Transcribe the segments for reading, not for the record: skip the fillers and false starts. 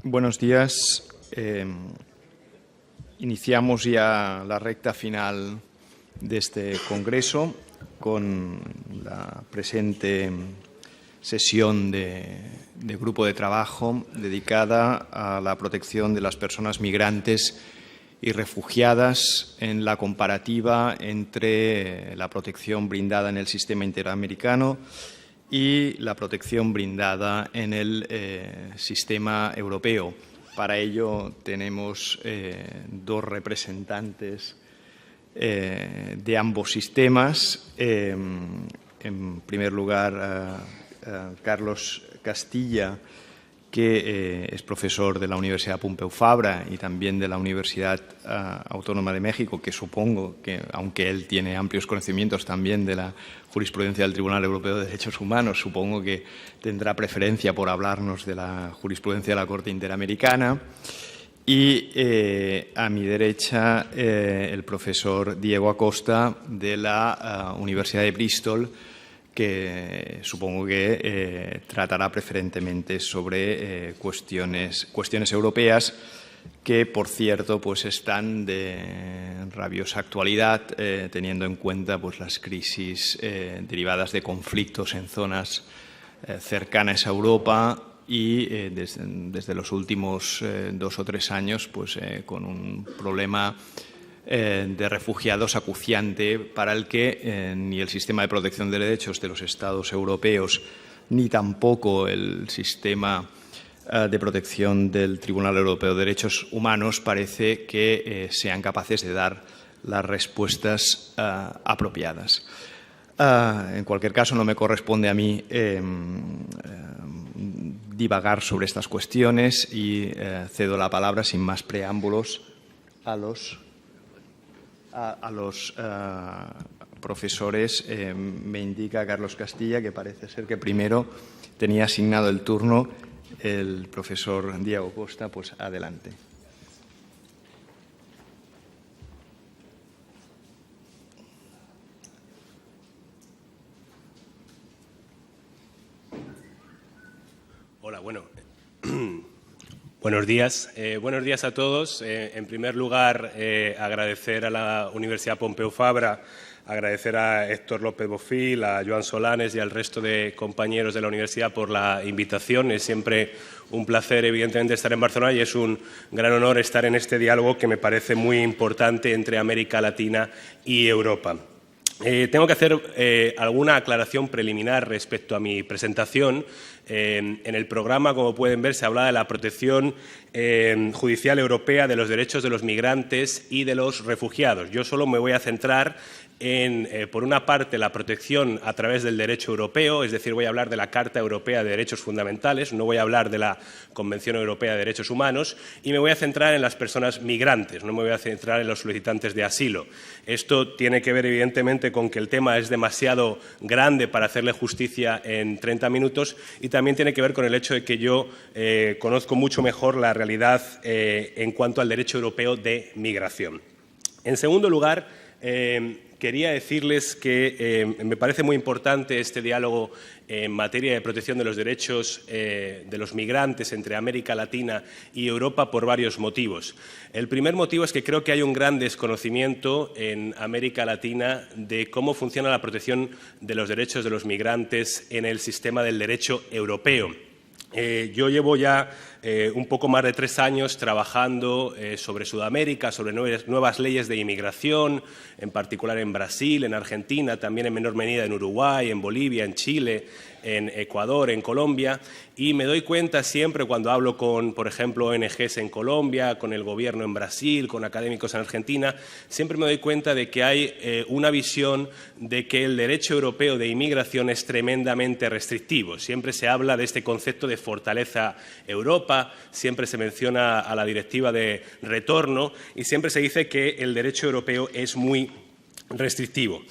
Buenos días. Iniciamos ya la recta final de este congreso con la presente sesión de grupo de trabajo dedicada a la protección de las personas migrantes y refugiadas en la comparativa entre la protección brindada en el sistema interamericano y la protección brindada en el sistema europeo. Para ello tenemos dos representantes de ambos sistemas. En primer lugar, Carlos Castilla, que es profesor de la Universidad Pompeu Fabra y también de la Universidad Autónoma de México, que supongo que, aunque él tiene amplios conocimientos también de la jurisprudencia del Tribunal Europeo de Derechos Humanos, supongo que tendrá preferencia por hablarnos de la jurisprudencia de la Corte Interamericana. Y a mi derecha, el profesor Diego Acosta, de la Universidad de Bristol, que supongo que tratará preferentemente sobre cuestiones europeas que, por cierto, pues están de rabiosa actualidad, teniendo en cuenta pues las crisis derivadas de conflictos en zonas cercanas a Europa y desde los últimos 2 o 3 años pues con un problema de refugiados acuciante para el que ni el sistema de protección de derechos de los Estados europeos ni tampoco el sistema de protección del Tribunal Europeo de Derechos Humanos parece que sean capaces de dar las respuestas apropiadas. En cualquier caso, no me corresponde a mí divagar sobre estas cuestiones y cedo la palabra sin más preámbulos a los profesores. Me indica Carlos Castilla que parece ser que primero tenía asignado el turno el profesor Diego Costa. Pues adelante. Hola, bueno. Buenos días. Buenos días a todos. En primer lugar, agradecer a la Universidad Pompeu Fabra, agradecer a Héctor López Bofill, a Joan Solanes y al resto de compañeros de la universidad por la invitación. Es siempre un placer, evidentemente, estar en Barcelona y es un gran honor estar en este diálogo que me parece muy importante entre América Latina y Europa. Tengo que hacer alguna aclaración preliminar respecto a mi presentación. En el programa, como pueden ver, se habla de la protección judicial europea de los derechos de los migrantes y de los refugiados. Yo solo me voy a centrar en, por una parte, la protección a través del derecho europeo, es decir, voy a hablar de la Carta Europea de Derechos Fundamentales, no voy a hablar de la Convención Europea de Derechos Humanos, y me voy a centrar en las personas migrantes, no me voy a centrar en los solicitantes de asilo. Esto tiene que ver, evidentemente, con que el tema es demasiado grande para hacerle justicia en 30 minutos y también tiene que ver con el hecho de que yo conozco mucho mejor la realidad en cuanto al derecho europeo de migración. En segundo lugar, quería decirles que me parece muy importante este diálogo en materia de protección de los derechos de los migrantes entre América Latina y Europa por varios motivos. El primer motivo es que creo que hay un gran desconocimiento en América Latina de cómo funciona la protección de los derechos de los migrantes en el sistema del derecho europeo. Yo llevo ya un poco más de 3 años trabajando sobre Sudamérica, sobre nuevas leyes de inmigración, en particular en Brasil, en Argentina, también en menor medida en Uruguay, en Bolivia, en Chile, en Ecuador, en Colombia, y me doy cuenta siempre cuando hablo con, por ejemplo, ONGs en Colombia, con el gobierno en Brasil, con académicos en Argentina, siempre me doy cuenta de que hay una visión de que el derecho europeo de inmigración es tremendamente restrictivo. Siempre se habla de este concepto de fortaleza Europa, siempre se menciona a la directiva de retorno y siempre se dice que el derecho europeo es muy restrictivo.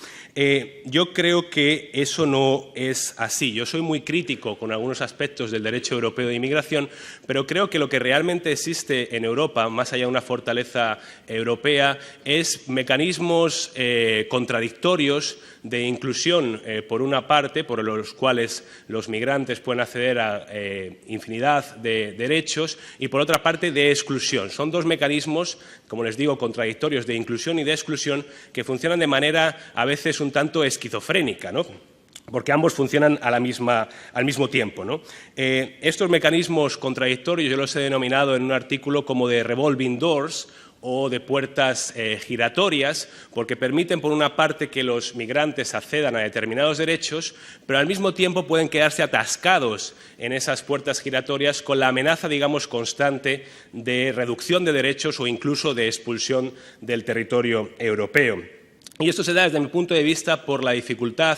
Yo creo que eso no es así. Yo soy muy crítico con algunos aspectos del derecho europeo de inmigración, pero creo que lo que realmente existe en Europa, más allá de una fortaleza europea, es mecanismos contradictorios de inclusión, por una parte, por los cuales los migrantes pueden acceder a infinidad de derechos, y por otra parte, de exclusión. Son dos mecanismos, como les digo, contradictorios de inclusión y de exclusión, que funcionan de manera a veces un tanto esquizofrénica, ¿no? Porque ambos funcionan al mismo tiempo, ¿no? Estos mecanismos contradictorios yo los he denominado en un artículo como de revolving doors, o de puertas giratorias, porque permiten, por una parte, que los migrantes accedan a determinados derechos, pero al mismo tiempo pueden quedarse atascados en esas puertas giratorias con la amenaza, digamos, constante de reducción de derechos o incluso de expulsión del territorio europeo. Y esto se da, desde mi punto de vista, por la dificultad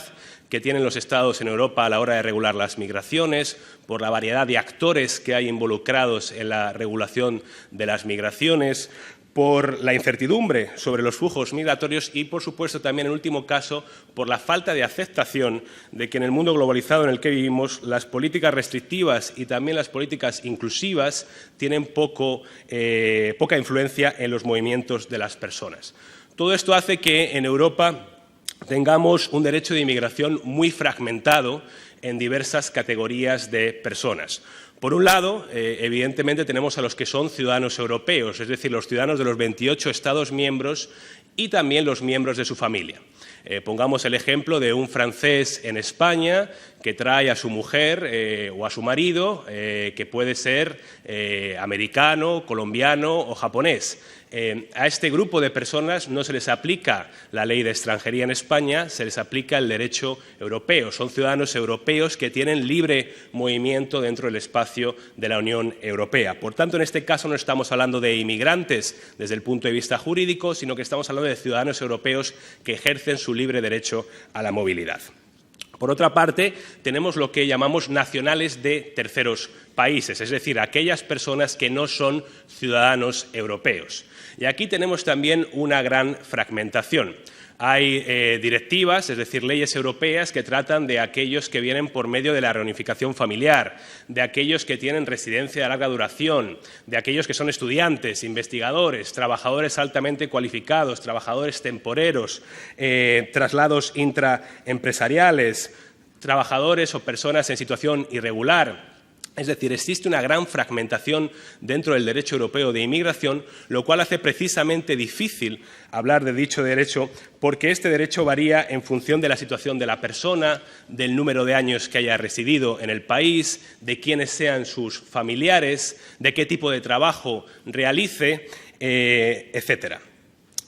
que tienen los Estados en Europa a la hora de regular las migraciones, por la variedad de actores que hay involucrados en la regulación de las migraciones, por la incertidumbre sobre los flujos migratorios y, por supuesto, también, en último caso, por la falta de aceptación de que en el mundo globalizado en el que vivimos las políticas restrictivas y también las políticas inclusivas tienen poca influencia en los movimientos de las personas. Todo esto hace que en Europa tengamos un derecho de inmigración muy fragmentado en diversas categorías de personas. Por un lado, evidentemente, tenemos a los que son ciudadanos europeos, es decir, los ciudadanos de los 28 Estados miembros y también los miembros de su familia. Pongamos el ejemplo de un francés en España que trae a su mujer o a su marido, que puede ser americano, colombiano o japonés. A este grupo de personas no se les aplica la ley de extranjería en España, se les aplica el derecho europeo. Son ciudadanos europeos que tienen libre movimiento dentro del espacio de la Unión Europea. Por tanto, en este caso no estamos hablando de inmigrantes desde el punto de vista jurídico, sino que estamos hablando de ciudadanos europeos que ejercen su libre derecho a la movilidad. Por otra parte, tenemos lo que llamamos nacionales de terceros países, es decir, aquellas personas que no son ciudadanos europeos. Y aquí tenemos también una gran fragmentación. Hay directivas, es decir, leyes europeas que tratan de aquellos que vienen por medio de la reunificación familiar, de aquellos que tienen residencia de larga duración, de aquellos que son estudiantes, investigadores, trabajadores altamente cualificados, trabajadores temporeros, traslados intraempresariales, trabajadores o personas en situación irregular. Es decir, existe una gran fragmentación dentro del derecho europeo de inmigración, lo cual hace precisamente difícil hablar de dicho derecho, porque este derecho varía en función de la situación de la persona, del número de años que haya residido en el país, de quiénes sean sus familiares, de qué tipo de trabajo realice, etcétera.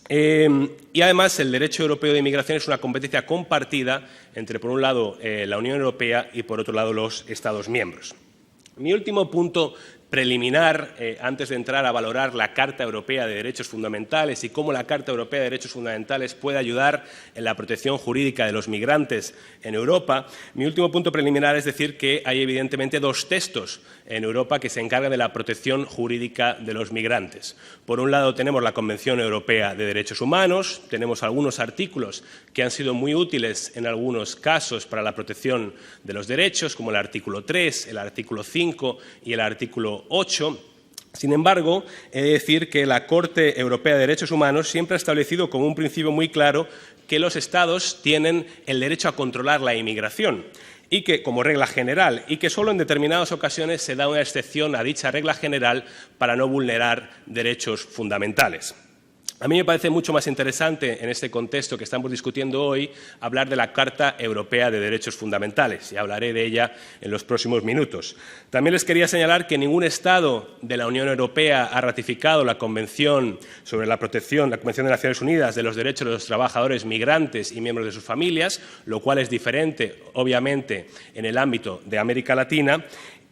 Y además el derecho europeo de inmigración es una competencia compartida entre, por un lado, la Unión Europea y, por otro lado, los Estados miembros. Mi último punto preliminar, antes de entrar a valorar la Carta Europea de Derechos Fundamentales y cómo la Carta Europea de Derechos Fundamentales puede ayudar en la protección jurídica de los migrantes en Europa, mi último punto preliminar es decir que hay evidentemente dos textos en Europa que se encargan de la protección jurídica de los migrantes. Por un lado tenemos la Convención Europea de Derechos Humanos, tenemos algunos artículos que han sido muy útiles en algunos casos para la protección de los derechos, como el artículo 3, el artículo 5 y el artículo 8. Sin embargo, he de decir que la Corte Europea de Derechos Humanos siempre ha establecido como un principio muy claro que los Estados tienen el derecho a controlar la inmigración y que, como regla general, y que solo en determinadas ocasiones se da una excepción a dicha regla general para no vulnerar derechos fundamentales. A mí me parece mucho más interesante, en este contexto que estamos discutiendo hoy, hablar de la Carta Europea de Derechos Fundamentales, y hablaré de ella en los próximos minutos. También les quería señalar que ningún Estado de la Unión Europea ha ratificado la Convención sobre la Protección, la Convención de Naciones Unidas de los Derechos de los Trabajadores Migrantes y miembros de sus familias, lo cual es diferente, obviamente, en el ámbito de América Latina.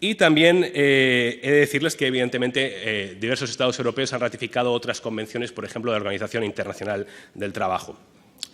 Y también he de decirles que, evidentemente, diversos Estados europeos han ratificado otras convenciones, por ejemplo, de la Organización Internacional del Trabajo.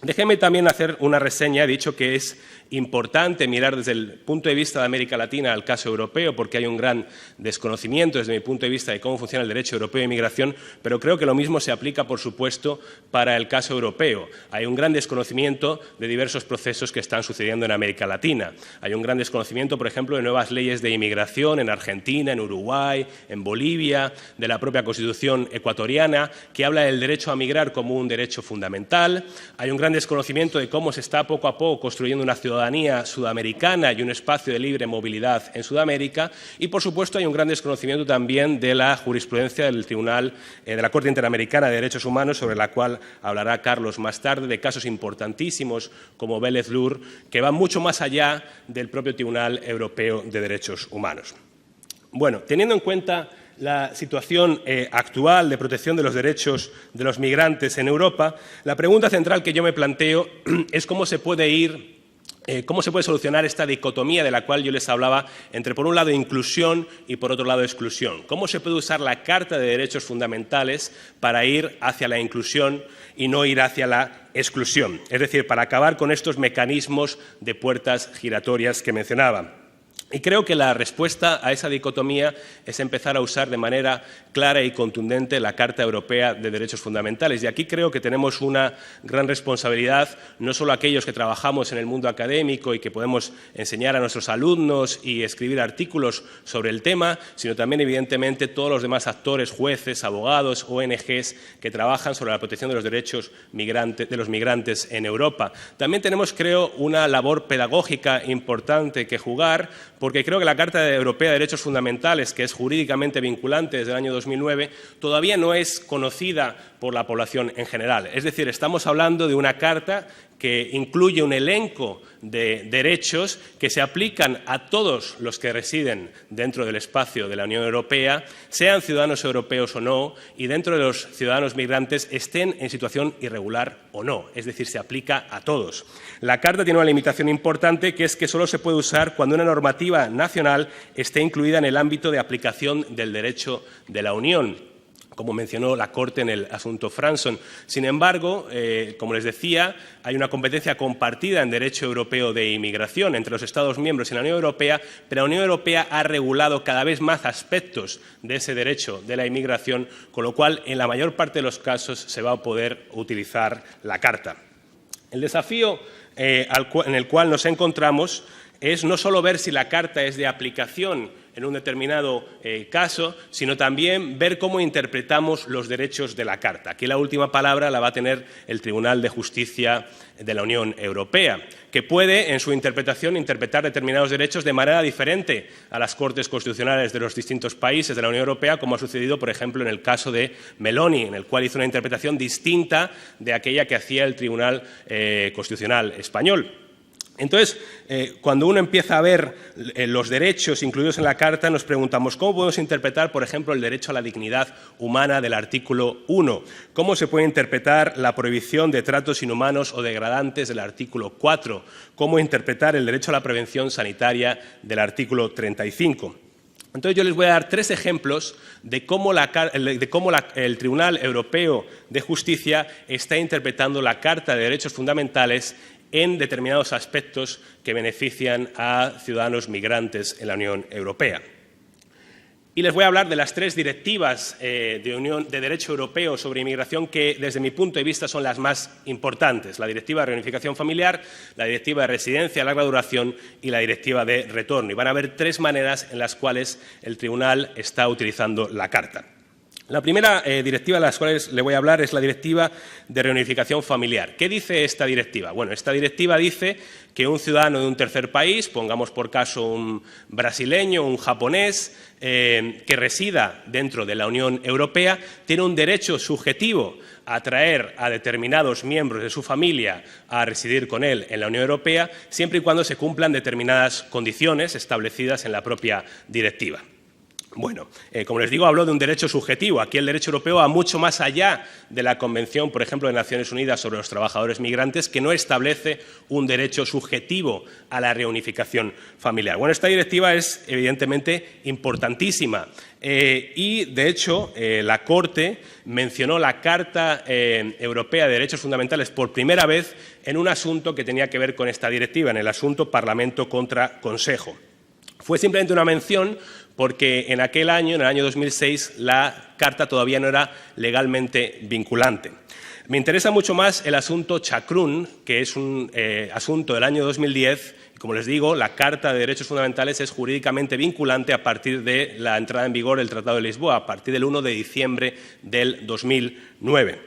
Déjenme también hacer una reseña. He dicho que es importante mirar desde el punto de vista de América Latina al caso europeo, porque hay un gran desconocimiento desde mi punto de vista de cómo funciona el derecho europeo de inmigración, pero creo que lo mismo se aplica, por supuesto, para el caso europeo. Hay un gran desconocimiento de diversos procesos que están sucediendo en América Latina. Hay un gran desconocimiento, por ejemplo, de nuevas leyes de inmigración en Argentina, en Uruguay, en Bolivia, de la propia Constitución ecuatoriana, que habla del derecho a migrar como un derecho fundamental. Hay un gran desconocimiento de cómo se está poco a poco construyendo una ciudadanía sudamericana y un espacio de libre movilidad en Sudamérica, y por supuesto hay un gran desconocimiento también de la jurisprudencia del Tribunal de la Corte Interamericana de Derechos Humanos, sobre la cual hablará Carlos más tarde, de casos importantísimos como Vélez Lur, que van mucho más allá del propio Tribunal Europeo de Derechos Humanos. Bueno, teniendo en cuenta la situación actual de protección de los derechos de los migrantes en Europa, la pregunta central que yo me planteo es cómo se puede solucionar esta dicotomía de la cual yo les hablaba entre, por un lado, inclusión y, por otro lado, exclusión. ¿Cómo se puede usar la Carta de Derechos Fundamentales para ir hacia la inclusión y no ir hacia la exclusión? Es decir, para acabar con estos mecanismos de puertas giratorias que mencionaba. Y creo que la respuesta a esa dicotomía es empezar a usar de manera clara y contundente la Carta Europea de Derechos Fundamentales. Y aquí creo que tenemos una gran responsabilidad, no solo aquellos que trabajamos en el mundo académico y que podemos enseñar a nuestros alumnos y escribir artículos sobre el tema, sino también, evidentemente, todos los demás actores, jueces, abogados, ONGs que trabajan sobre la protección de los derechos de los migrantes en Europa. También tenemos, creo, una labor pedagógica importante que jugar, porque creo que la Carta Europea de Derechos Fundamentales, que es jurídicamente vinculante desde el año 2009, todavía no es conocida por la población en general. Es decir, estamos hablando de una carta que incluye un elenco de derechos que se aplican a todos los que residen dentro del espacio de la Unión Europea, sean ciudadanos europeos o no, y dentro de los ciudadanos migrantes estén en situación irregular o no. Es decir, se aplica a todos. La Carta tiene una limitación importante, que es que solo se puede usar cuando una normativa nacional esté incluida en el ámbito de aplicación del derecho de la Unión, como mencionó la Corte en el asunto Franson. Sin embargo, como les decía, hay una competencia compartida en derecho europeo de inmigración entre los Estados miembros y la Unión Europea, pero la Unión Europea ha regulado cada vez más aspectos de ese derecho de la inmigración, con lo cual, en la mayor parte de los casos, se va a poder utilizar la Carta. El desafío en el cual nos encontramos es no solo ver si la Carta es de aplicación en un determinado caso, sino también ver cómo interpretamos los derechos de la Carta. Aquí la última palabra la va a tener el Tribunal de Justicia de la Unión Europea, que puede, en su interpretación, interpretar determinados derechos de manera diferente a las Cortes Constitucionales de los distintos países de la Unión Europea, como ha sucedido, por ejemplo, en el caso de Meloni, en el cual hizo una interpretación distinta de aquella que hacía el Tribunal Constitucional español. Entonces, cuando uno empieza a ver los derechos incluidos en la Carta, nos preguntamos cómo podemos interpretar, por ejemplo, el derecho a la dignidad humana del artículo 1, cómo se puede interpretar la prohibición de tratos inhumanos o degradantes del artículo 4, cómo interpretar el derecho a la prevención sanitaria del artículo 35. Entonces, yo les voy a dar 3 ejemplos de cómo el Tribunal Europeo de Justicia está interpretando la Carta de Derechos Fundamentales en determinados aspectos que benefician a ciudadanos migrantes en la Unión Europea. Y les voy a hablar de las 3 directivas de derecho europeo sobre inmigración que, desde mi punto de vista, son las más importantes: la Directiva de Reunificación Familiar, la Directiva de Residencia de larga duración y la Directiva de Retorno. Y van a haber 3 maneras en las cuales el Tribunal está utilizando la Carta. La primera directiva de las cuales le voy a hablar es la Directiva de Reunificación Familiar. ¿Qué dice esta directiva? Bueno, esta directiva dice que un ciudadano de un tercer país, pongamos por caso un brasileño, un japonés, que resida dentro de la Unión Europea, tiene un derecho subjetivo a atraer a determinados miembros de su familia a residir con él en la Unión Europea, siempre y cuando se cumplan determinadas condiciones establecidas en la propia directiva. Bueno, como les digo, hablo de un derecho subjetivo. Aquí el derecho europeo va mucho más allá de la Convención, por ejemplo, de Naciones Unidas sobre los trabajadores migrantes, que no establece un derecho subjetivo a la reunificación familiar. Bueno, esta directiva es evidentemente importantísima y, de hecho, la Corte mencionó la Carta Europea de Derechos Fundamentales por primera vez en un asunto que tenía que ver con esta directiva, en el asunto Parlamento contra Consejo. Fue simplemente una mención porque en aquel año, en el año 2006, la Carta todavía no era legalmente vinculante. Me interesa mucho más el asunto Chacrún, que es un asunto del año 2010. Y como les digo, la Carta de Derechos Fundamentales es jurídicamente vinculante a partir de la entrada en vigor del Tratado de Lisboa, a partir del 1 de diciembre del 2009.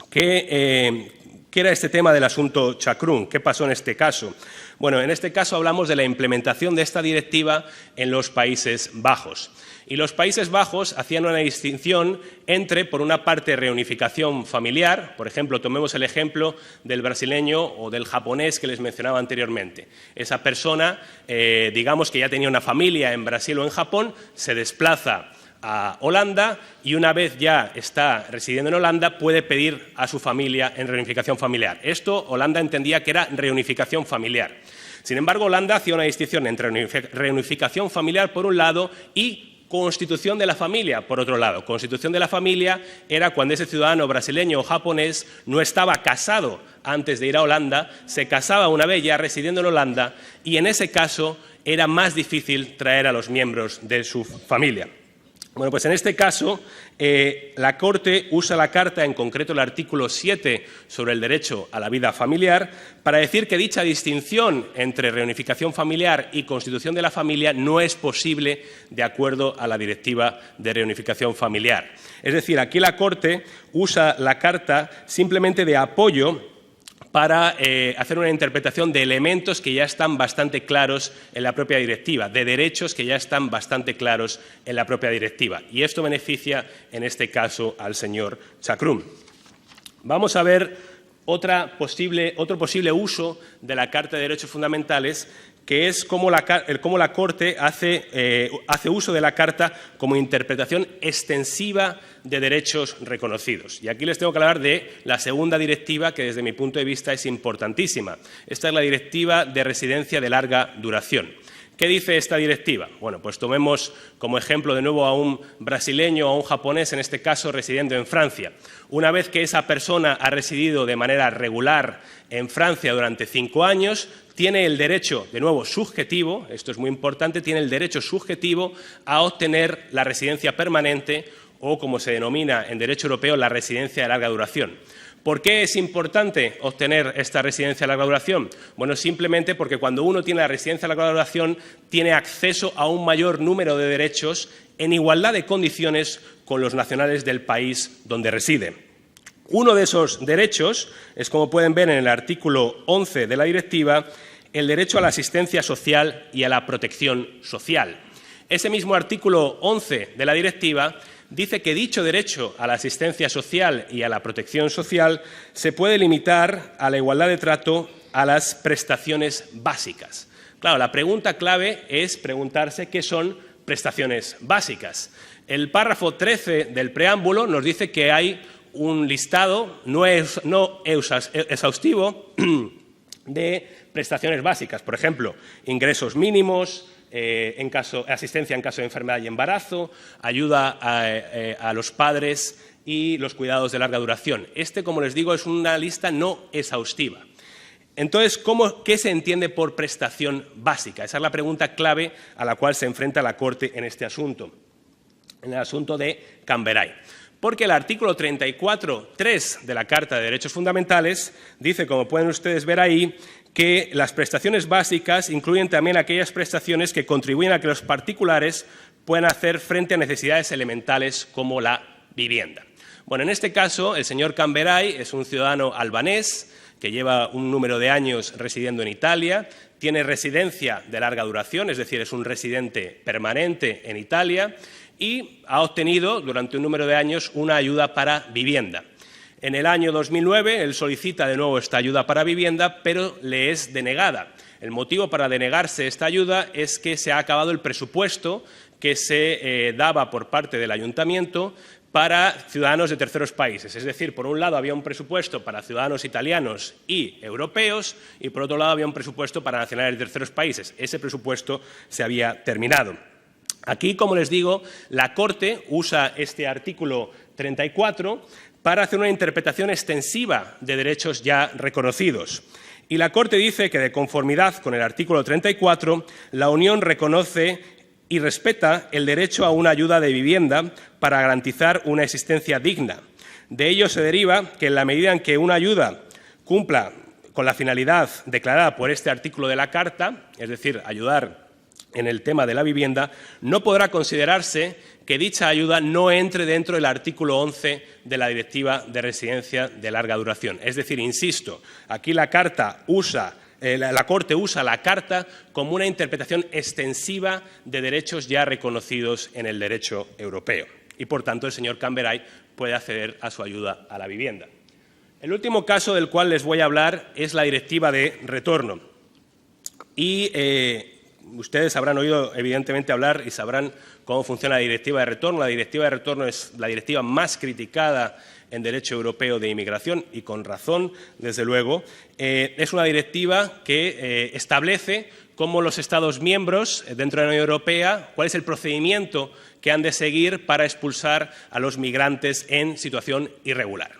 ¿Qué era este tema del asunto Chacrún? ¿Qué pasó en este caso? Bueno, en este caso hablamos de la implementación de esta directiva en los Países Bajos. Y los Países Bajos hacían una distinción entre, por una parte, reunificación familiar. Por ejemplo, tomemos el ejemplo del brasileño o del japonés que les mencionaba anteriormente. Esa persona, digamos que ya tenía una familia en Brasil o en Japón, se desplaza a Holanda y una vez ya está residiendo en Holanda puede pedir a su familia en reunificación familiar. Esto Holanda entendía que era reunificación familiar. Sin embargo, Holanda hacía una distinción entre reunificación familiar por un lado y constitución de la familia por otro lado. Constitución de la familia era cuando ese ciudadano brasileño o japonés no estaba casado antes de ir a Holanda, se casaba una vez ya residiendo en Holanda y en ese caso era más difícil traer a los miembros de su familia. Bueno, pues en este caso la Corte usa la Carta, en concreto el artículo 7 sobre el derecho a la vida familiar, para decir que dicha distinción entre reunificación familiar y constitución de la familia no es posible de acuerdo a la Directiva de Reunificación Familiar. Es decir, aquí la Corte usa la Carta simplemente de apoyo para hacer una interpretación de elementos que ya están bastante claros en la propia directiva, de derechos que ya están bastante claros en la propia directiva. Y esto beneficia, en este caso, al señor Chacrún. Vamos a ver otro posible uso de la Carta de Derechos Fundamentales, que es cómo la Corte hace uso de la Carta como interpretación extensiva de derechos reconocidos. Y aquí les tengo que hablar de la segunda directiva, que desde mi punto de vista es importantísima. Esta es la Directiva de Residencia de Larga Duración. ¿Qué dice esta directiva? Bueno, pues tomemos como ejemplo de nuevo a un brasileño o a un japonés, en este caso residiendo en Francia. Una vez que esa persona ha residido de manera regular en Francia durante 5 años, tiene el derecho, de nuevo subjetivo, esto es muy importante, tiene el derecho subjetivo a obtener la residencia permanente o, como se denomina en derecho europeo, la residencia de larga duración. ¿Por qué es importante obtener esta residencia de larga duración? Bueno, simplemente porque cuando uno tiene la residencia de larga duración tiene acceso a un mayor número de derechos en igualdad de condiciones con los nacionales del país donde reside. Uno de esos derechos es, como pueden ver en el artículo 11 de la directiva, el derecho a la asistencia social y a la protección social. Ese mismo artículo 11 de la directiva dice que dicho derecho a la asistencia social y a la protección social se puede limitar a la igualdad de trato a las prestaciones básicas. Claro, la pregunta clave es preguntarse qué son prestaciones básicas. El párrafo 13 del preámbulo nos dice que hay un listado no exhaustivo de prestaciones básicas. Por ejemplo, ingresos mínimos, asistencia en caso de enfermedad y embarazo, ayuda a los padres y los cuidados de larga duración. Como les digo, es una lista no exhaustiva. Entonces, ¿qué se entiende por prestación básica? Esa es la pregunta clave a la cual se enfrenta la Corte en este asunto, en el asunto de Camberay. Porque el artículo 34.3 de la Carta de Derechos Fundamentales dice, como pueden ustedes ver ahí, que las prestaciones básicas incluyen también aquellas prestaciones que contribuyen a que los particulares puedan hacer frente a necesidades elementales como la vivienda. Bueno, en este caso, el señor Camberay es un ciudadano albanés que lleva un número de años residiendo en Italia, tiene residencia de larga duración, es decir, es un residente permanente en Italia y ha obtenido durante un número de años una ayuda para vivienda. En el año 2009 él solicita de nuevo esta ayuda para vivienda, pero le es denegada. El motivo para denegarse esta ayuda es que se ha acabado el presupuesto que se daba por parte del Ayuntamiento para ciudadanos de terceros países. Es decir, por un lado había un presupuesto para ciudadanos italianos y europeos y por otro lado había un presupuesto para nacionales de terceros países. Ese presupuesto se había terminado. Aquí, como les digo, la Corte usa este artículo 34 para hacer una interpretación extensiva de derechos ya reconocidos. Y la Corte dice que, de conformidad con el artículo 34, la Unión reconoce y respeta el derecho a una ayuda de vivienda para garantizar una existencia digna. De ello se deriva que, en la medida en que una ayuda cumpla con la finalidad declarada por este artículo de la Carta, es decir, ayudar en el tema de la vivienda, no podrá considerarse que dicha ayuda no entre dentro del artículo 11 de la Directiva de Residencia de Larga Duración. Es decir, insisto, aquí la Corte usa la Carta como una interpretación extensiva de derechos ya reconocidos en el derecho europeo y, por tanto, el señor Camberay puede acceder a su ayuda a la vivienda. El último caso del cual les voy a hablar es la Directiva de Retorno. Y ustedes habrán oído, evidentemente, hablar y sabrán cómo funciona la Directiva de Retorno. La Directiva de Retorno es la directiva más criticada en derecho europeo de inmigración y con razón, desde luego. Es una directiva que establece cómo los Estados miembros dentro de la Unión Europea, cuál es el procedimiento que han de seguir para expulsar a los migrantes en situación irregular.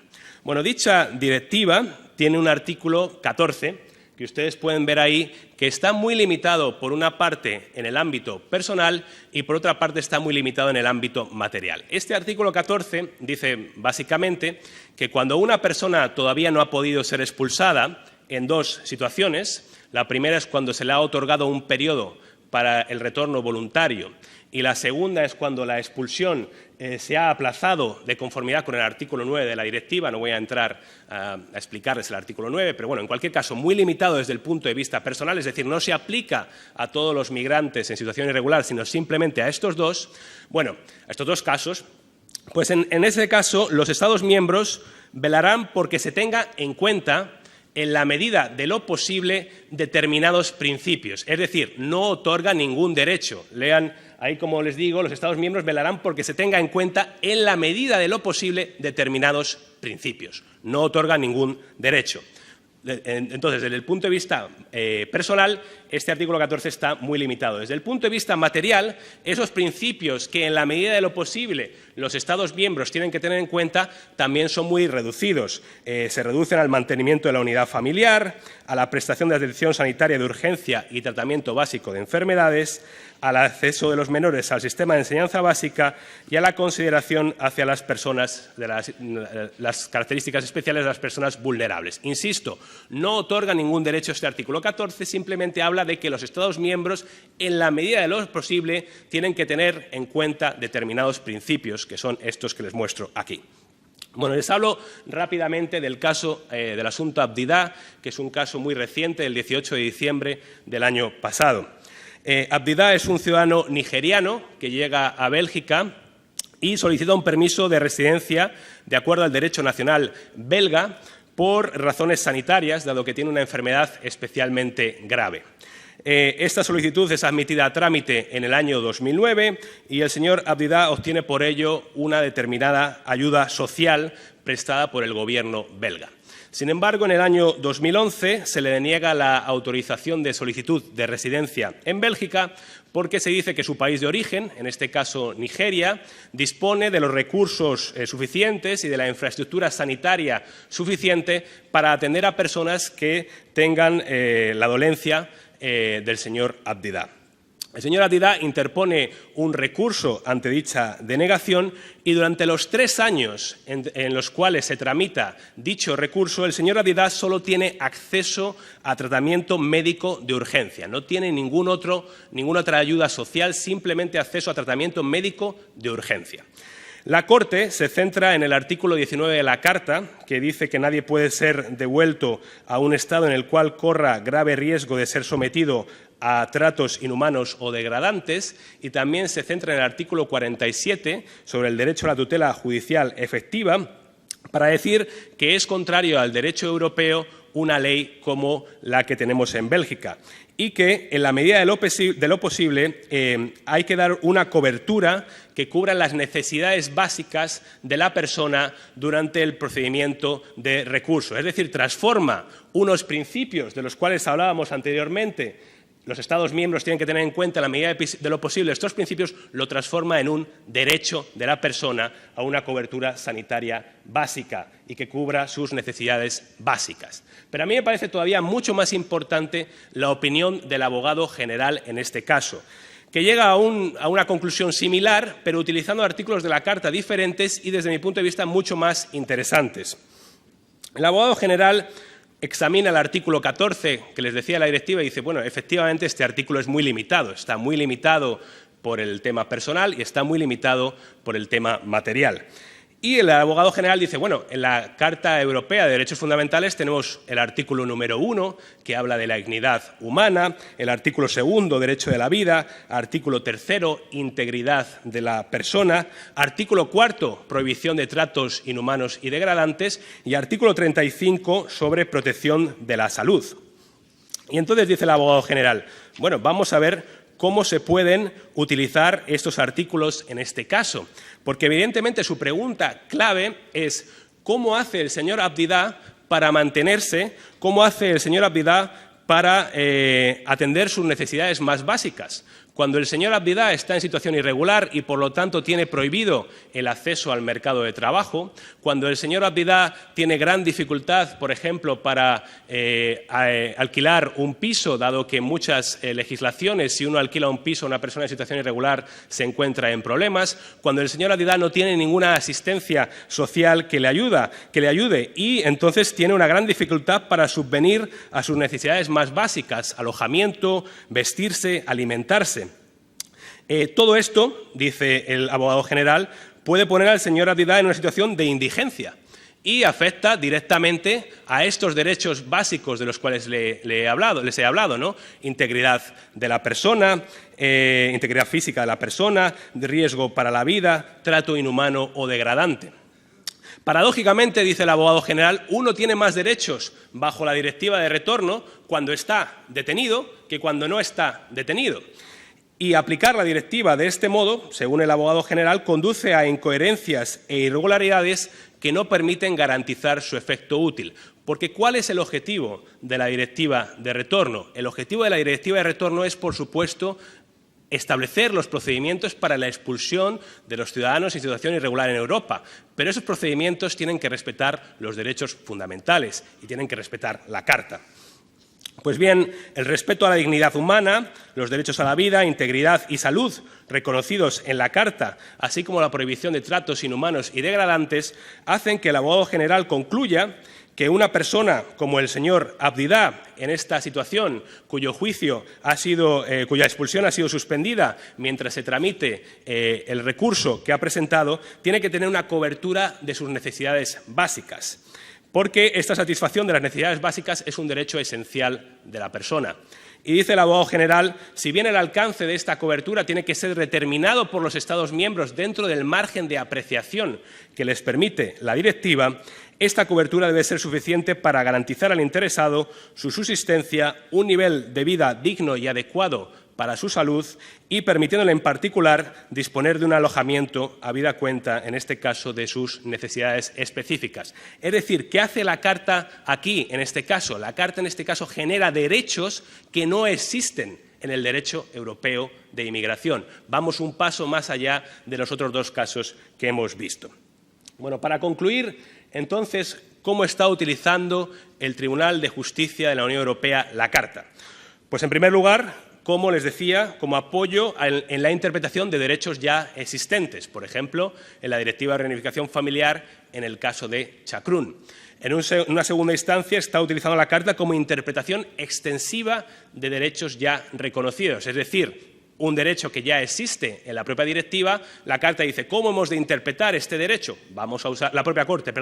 Bueno, dicha directiva tiene un artículo 14 que ustedes pueden ver ahí, que está muy limitado por una parte en el ámbito personal y por otra parte está muy limitado en el ámbito material. Este artículo 14 dice básicamente que cuando una persona todavía no ha podido ser expulsada en dos situaciones, la primera es cuando se le ha otorgado un periodo para el retorno voluntario y la segunda es cuando la expulsión se ha aplazado de conformidad con el artículo 9 de la directiva. No voy a entrar a explicarles el artículo 9, pero bueno, en cualquier caso, muy limitado desde el punto de vista personal, es decir, no se aplica a todos los migrantes en situación irregular, sino simplemente a estos dos. Bueno, a estos dos casos, pues en ese caso los Estados miembros velarán porque se tenga en cuenta, en la medida de lo posible, determinados principios. Es decir, no otorga ningún derecho. Lean ahí, como les digo, los Estados miembros velarán porque se tenga en cuenta, en la medida de lo posible, determinados principios. No otorga ningún derecho. Entonces, desde el punto de vista personal, este artículo 14 está muy limitado. Desde el punto de vista material, esos principios que en la medida de lo posible los Estados miembros tienen que tener en cuenta también son muy reducidos. Se reducen al mantenimiento de la unidad familiar, a la prestación de atención sanitaria de urgencia y tratamiento básico de enfermedades, al acceso de los menores al sistema de enseñanza básica y a la consideración hacia las personas, de las características especiales de las personas vulnerables. Insisto, no otorga ningún derecho este artículo 14, simplemente habla de que los Estados miembros, en la medida de lo posible, tienen que tener en cuenta determinados principios, que son estos que les muestro aquí. Bueno, les hablo rápidamente del caso del asunto Abdida, que es un caso muy reciente, del 18 de diciembre del año pasado. Abdida es un ciudadano nigeriano que llega a Bélgica y solicita un permiso de residencia de acuerdo al derecho nacional belga por razones sanitarias, dado que tiene una enfermedad especialmente grave. Esta solicitud es admitida a trámite en el año 2009 y el señor Abdida obtiene por ello una determinada ayuda social prestada por el gobierno belga. Sin embargo, en el año 2011 se le deniega la autorización de solicitud de residencia en Bélgica porque se dice que su país de origen, en este caso Nigeria, dispone de los recursos suficientes y de la infraestructura sanitaria suficiente para atender a personas que tengan la dolencia del señor Abdida. El señor Abdida interpone un recurso ante dicha denegación y durante los 3 años en los cuales se tramita dicho recurso, el señor Abdida solo tiene acceso a tratamiento médico de urgencia. No tiene ninguna otra ayuda social, simplemente acceso a tratamiento médico de urgencia. La Corte se centra en el artículo 19 de la Carta, que dice que nadie puede ser devuelto a un estado en el cual corra grave riesgo de ser sometido a tratos inhumanos o degradantes, y también se centra en el artículo 47 sobre el derecho a la tutela judicial efectiva, para decir que es contrario al derecho europeo una ley como la que tenemos en Bélgica y que, en la medida de lo posible, hay que dar una cobertura que cubra las necesidades básicas de la persona durante el procedimiento de recurso. Es decir, transforma unos principios de los cuales hablábamos anteriormente. Los Estados miembros tienen que tener en cuenta, en la medida de lo posible, estos principios, lo transforma en un derecho de la persona a una cobertura sanitaria básica y que cubra sus necesidades básicas. Pero a mí me parece todavía mucho más importante la opinión del abogado general en este caso, que llega a una conclusión similar, pero utilizando artículos de la Carta diferentes y, desde mi punto de vista, mucho más interesantes. El abogado general examina el artículo 14 que les decía la directiva y dice, bueno, efectivamente este artículo es muy limitado, está muy limitado por el tema personal y está muy limitado por el tema material. Y el abogado general dice, bueno, en la Carta Europea de Derechos Fundamentales tenemos el artículo número 1, que habla de la dignidad humana, el artículo 2, derecho de la vida, artículo 3, integridad de la persona, artículo 4, prohibición de tratos inhumanos y degradantes, y artículo 35, sobre protección de la salud. Y entonces dice el abogado general, bueno, vamos a ver cómo se pueden utilizar estos artículos en este caso. Porque, evidentemente, su pregunta clave es ¿cómo hace el señor Abdillah para mantenerse, cómo hace el señor Abdillah para atender sus necesidades más básicas? Cuando el señor Abdillah está en situación irregular y, por lo tanto, tiene prohibido el acceso al mercado de trabajo, cuando el señor Abdillah tiene gran dificultad, por ejemplo, para alquilar un piso, dado que en muchas legislaciones, si uno alquila un piso a una persona en situación irregular, se encuentra en problemas, cuando el señor Abdillah no tiene ninguna asistencia social que le ayude y, entonces, tiene una gran dificultad para subvenir a sus necesidades más básicas, alojamiento, vestirse, alimentarse. Todo esto, dice el abogado general, puede poner al señor Abdillah en una situación de indigencia y afecta directamente a estos derechos básicos de los cuales les he hablado, ¿no? Integridad de la persona, integridad física de la persona, de riesgo para la vida, trato inhumano o degradante. Paradójicamente, dice el abogado general, uno tiene más derechos bajo la directiva de retorno cuando está detenido que cuando no está detenido. Y aplicar la directiva de este modo, según el abogado general, conduce a incoherencias e irregularidades que no permiten garantizar su efecto útil. Porque ¿cuál es el objetivo de la directiva de retorno? El objetivo de la directiva de retorno es, por supuesto, establecer los procedimientos para la expulsión de los ciudadanos en situación irregular en Europa. Pero esos procedimientos tienen que respetar los derechos fundamentales y tienen que respetar la Carta. Pues bien, el respeto a la dignidad humana, los derechos a la vida, integridad y salud reconocidos en la Carta, así como la prohibición de tratos inhumanos y degradantes, hacen que el abogado general concluya que una persona como el señor Abdillah, en esta situación, cuya expulsión ha sido suspendida mientras se tramite el recurso que ha presentado, tiene que tener una cobertura de sus necesidades básicas, porque esta satisfacción de las necesidades básicas es un derecho esencial de la persona. Y dice el abogado general, si bien el alcance de esta cobertura tiene que ser determinado por los Estados miembros dentro del margen de apreciación que les permite la directiva, esta cobertura debe ser suficiente para garantizar al interesado su subsistencia, un nivel de vida digno y adecuado para su salud y permitiéndole en particular disponer de un alojamiento habida cuenta, en este caso, de sus necesidades específicas. Es decir, ¿qué hace la Carta aquí, en este caso? La Carta, en este caso, genera derechos que no existen en el derecho europeo de inmigración. Vamos un paso más allá de los otros dos casos que hemos visto. Bueno, para concluir, entonces, ¿cómo está utilizando el Tribunal de Justicia de la Unión Europea la Carta? Pues, en primer lugar, como les decía, como apoyo en la interpretación de derechos ya existentes, por ejemplo, en la Directiva de Reunificación Familiar en el caso de Chacrún. En una segunda instancia está utilizando la Carta como interpretación extensiva de derechos ya reconocidos, es decir, un derecho que ya existe en la propia directiva. La Carta dice, ¿cómo hemos de interpretar este derecho? Vamos a usar, la propia Corte,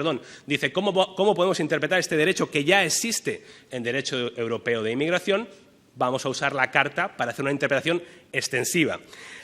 dice, ¿cómo podemos interpretar este derecho que ya existe en derecho europeo de inmigración? Vamos a usar la Carta para hacer una interpretación extensiva.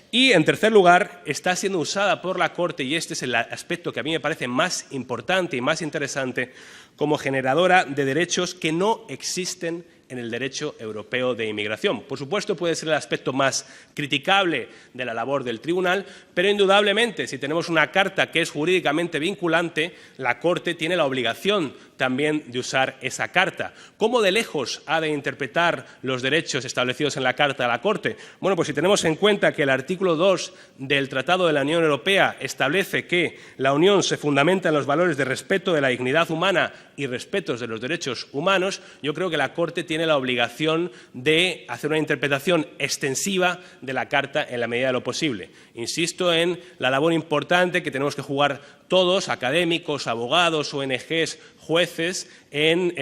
Y, en tercer lugar, está siendo usada por la Corte, y este es el aspecto que a mí me parece más importante y más interesante, como generadora de derechos que no existen en el derecho europeo de inmigración. Por supuesto, puede ser el aspecto más criticable de la labor del tribunal, pero indudablemente, si tenemos una carta que es jurídicamente vinculante, la Corte tiene la obligación también de usar esa carta. ¿Cómo de lejos ha de interpretar los derechos establecidos en la Carta de la Corte? Bueno, pues si tenemos en cuenta que el artículo 2 del Tratado de la Unión Europea establece que la Unión se fundamenta en los valores de respeto de la dignidad humana y respeto de los derechos humanos, yo creo que la Corte tiene la obligación de hacer una interpretación extensiva de la Carta en la medida de lo posible. Insisto en la labor importante que tenemos que jugar todos, académicos, abogados, ONGs, jueces, en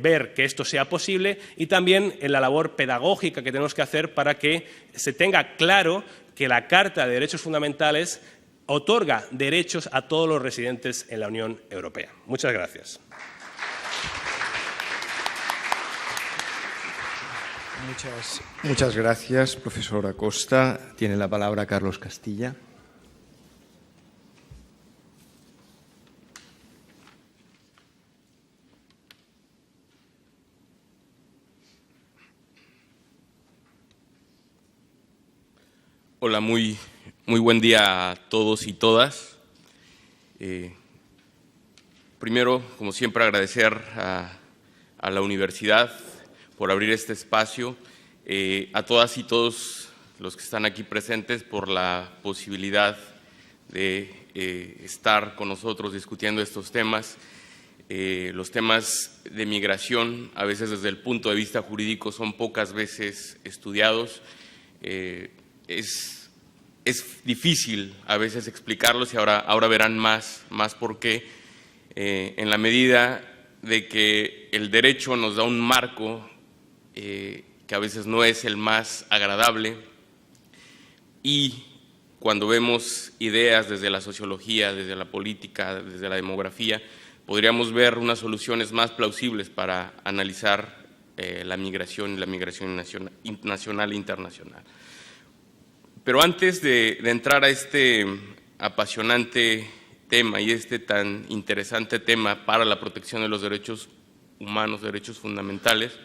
ver que esto sea posible, y también en la labor pedagógica que tenemos que hacer para que se tenga claro que la Carta de Derechos Fundamentales otorga derechos a todos los residentes en la Unión Europea. Muchas gracias. Muchas gracias, profesor Acosta. Tiene la palabra Carlos Castilla. Hola, muy buen día a todos y todas. Primero, como siempre, agradecer a la universidad por abrir este espacio, a todas y todos los que están aquí presentes por la posibilidad de estar con nosotros discutiendo estos temas. Los temas de migración, a veces desde el punto de vista jurídico, son pocas veces estudiados. Es difícil a veces explicarlos, y ahora verán más por qué, en la medida de que el derecho nos da un marco que a veces no es el más agradable, y cuando vemos ideas desde la sociología, desde la política, desde la demografía, podríamos ver unas soluciones más plausibles para analizar la migración nacional e internacional. Pero antes de entrar a este apasionante tema y este tan interesante tema para la protección de los derechos humanos, derechos fundamentales,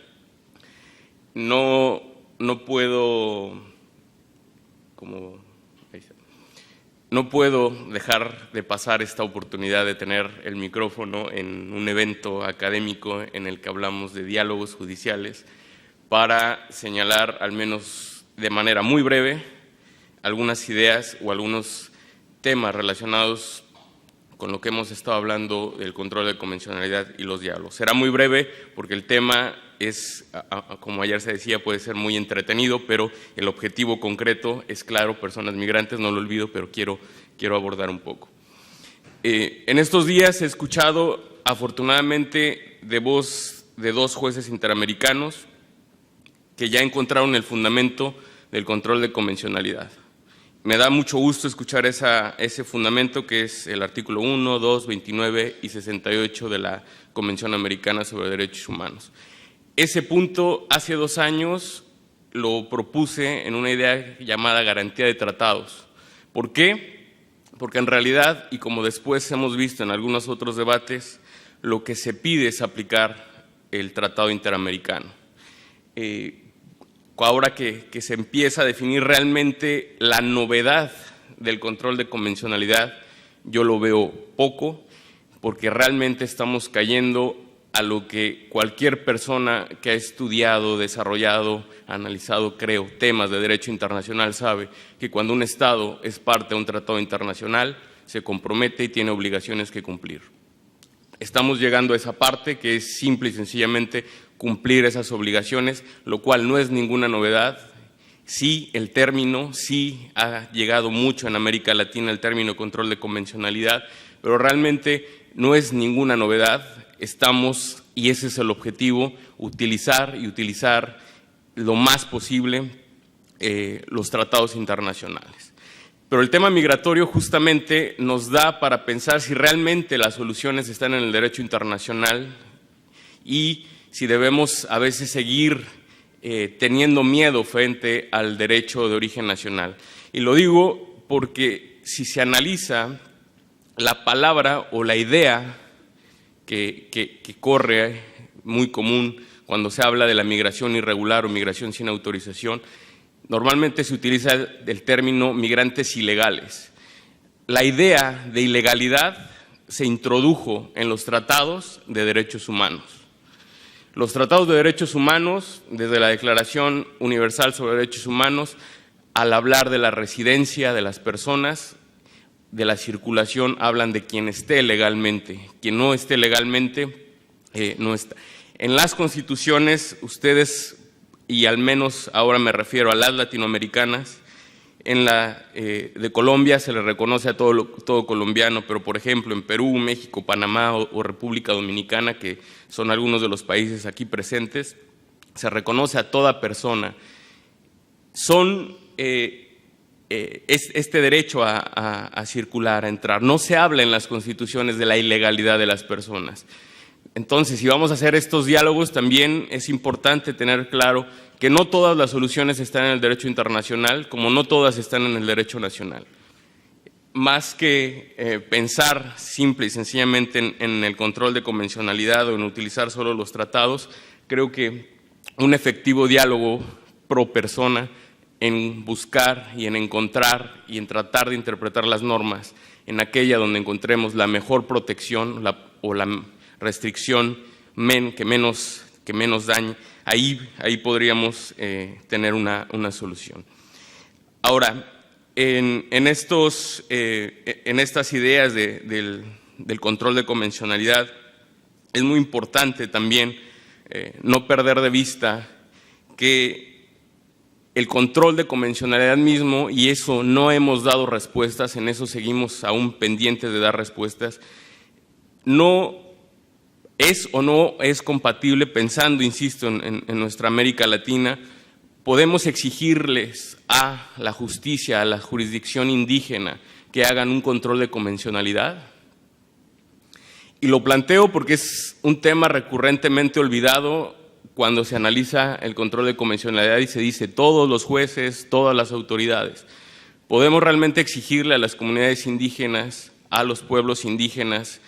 no puedo dejar de pasar esta oportunidad de tener el micrófono en un evento académico en el que hablamos de diálogos judiciales para señalar, al menos de manera muy breve, algunas ideas o algunos temas relacionados con lo que hemos estado hablando del control de convencionalidad y los diálogos. Será muy breve porque el tema es, como ayer se decía, puede ser muy entretenido, pero el objetivo concreto es claro: personas migrantes, no lo olvido, pero quiero abordar un poco. En estos días he escuchado, afortunadamente, de voz de dos jueces interamericanos que ya encontraron el fundamento del control de convencionalidad. Me da mucho gusto escuchar ese fundamento, que es el artículo 1, 2, 29 y 68 de la Convención Americana sobre Derechos Humanos. Ese punto, hace 2 años, lo propuse en una idea llamada garantía de tratados. ¿Por qué? Porque en realidad, y como después hemos visto en algunos otros debates, lo que se pide es aplicar el Tratado Interamericano. Ahora que se empieza a definir realmente la novedad del control de convencionalidad, yo lo veo poco, porque realmente estamos cayendo a lo que cualquier persona que ha estudiado, desarrollado, analizado, creo, temas de derecho internacional sabe que cuando un Estado es parte de un tratado internacional, se compromete y tiene obligaciones que cumplir. Estamos llegando a esa parte que es simple y sencillamente cumplir esas obligaciones, lo cual no es ninguna novedad. Sí, el término, sí ha llegado mucho en América Latina el término control de convencionalidad, pero realmente no es ninguna novedad. Estamos, y ese es el objetivo, utilizar lo más posible los tratados internacionales. Pero el tema migratorio justamente nos da para pensar si realmente las soluciones están en el derecho internacional y si debemos a veces seguir teniendo miedo frente al derecho de origen nacional. Y lo digo porque si se analiza la palabra o la idea que corre muy común cuando se habla de la migración irregular o migración sin autorización, normalmente se utiliza el término migrantes ilegales. La idea de ilegalidad se introdujo en los tratados de derechos humanos. Los tratados de derechos humanos, desde la Declaración Universal sobre Derechos Humanos, al hablar de la residencia de las personas, de la circulación, hablan de quien esté legalmente. Quien no esté legalmente, no está. En las constituciones, ustedes, y al menos ahora me refiero a las latinoamericanas, en la de Colombia se le reconoce a todo colombiano, pero por ejemplo en Perú, México, Panamá o República Dominicana, que son algunos de los países aquí presentes, se reconoce a toda persona. Este derecho a circular, a entrar. No se habla en las constituciones de la ilegalidad de las personas. Entonces, si vamos a hacer estos diálogos, también es importante tener claro que no todas las soluciones están en el derecho internacional, como no todas están en el derecho nacional. Más que pensar simple y sencillamente en el control de convencionalidad o en utilizar solo los tratados, creo que un efectivo diálogo pro persona en buscar y en encontrar y en tratar de interpretar las normas en aquella donde encontremos la mejor protección o la restricción que menos dañe, ahí podríamos tener una solución. Ahora, en estas ideas del control de convencionalidad, es muy importante también no perder de vista que el control de convencionalidad mismo, y eso no hemos dado respuestas, en eso seguimos aún pendientes de dar respuestas, no es o no es compatible, pensando, insisto, en nuestra América Latina. Podemos exigirles a la justicia, a la jurisdicción indígena, que hagan un control de convencionalidad. Y lo planteo porque es un tema recurrentemente olvidado cuando se analiza el control de convencionalidad y se dice todos los jueces, todas las autoridades. Podemos realmente exigirle a las comunidades indígenas, a los pueblos indígenas,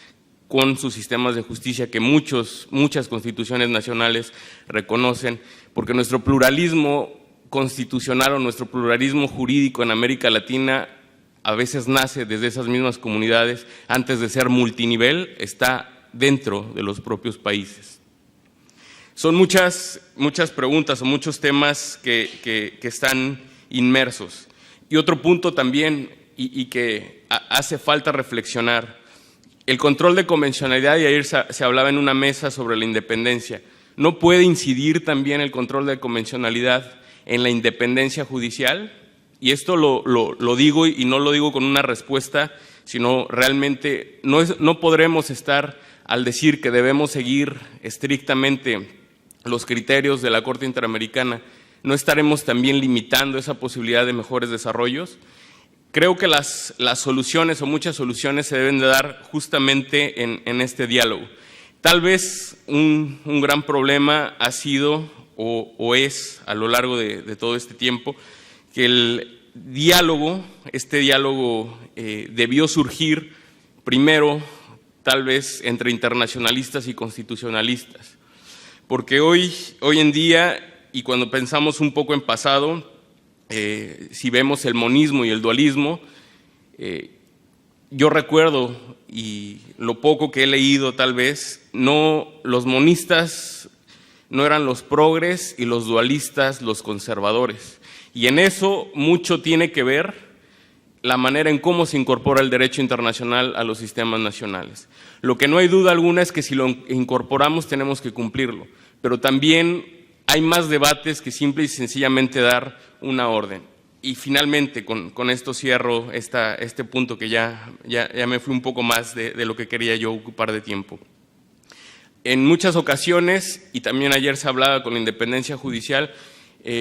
con sus sistemas de justicia que muchas constituciones nacionales reconocen, porque nuestro pluralismo constitucional o nuestro pluralismo jurídico en América Latina a veces nace desde esas mismas comunidades, antes de ser multinivel, está dentro de los propios países. Son muchas preguntas o muchos temas que están inmersos. Y otro punto también, y que hace falta reflexionar, el control de convencionalidad, y ayer se hablaba en una mesa sobre la independencia, ¿no puede incidir también el control de convencionalidad en la independencia judicial? Y esto lo digo, y no lo digo con una respuesta, sino realmente no podremos estar al decir que debemos seguir estrictamente los criterios de la Corte Interamericana, ¿no estaremos también limitando esa posibilidad de mejores desarrollos? Creo que las soluciones o muchas soluciones se deben de dar justamente en este diálogo. Tal vez un gran problema ha sido o es a lo largo de todo este tiempo que el diálogo, debió surgir primero tal vez entre internacionalistas y constitucionalistas. Porque hoy en día, y cuando pensamos un poco en pasado, si vemos el monismo y el dualismo, yo recuerdo, y lo poco que he leído tal vez, los monistas no eran los progres y los dualistas los conservadores. Y en eso mucho tiene que ver la manera en cómo se incorpora el derecho internacional a los sistemas nacionales. Lo que no hay duda alguna es que si lo incorporamos tenemos que cumplirlo, pero también hay más debates que simple y sencillamente dar una orden. Y finalmente, con esto cierro este punto que ya me fui un poco más de lo que quería yo ocupar de tiempo. En muchas ocasiones, y también ayer se hablaba con la independencia judicial,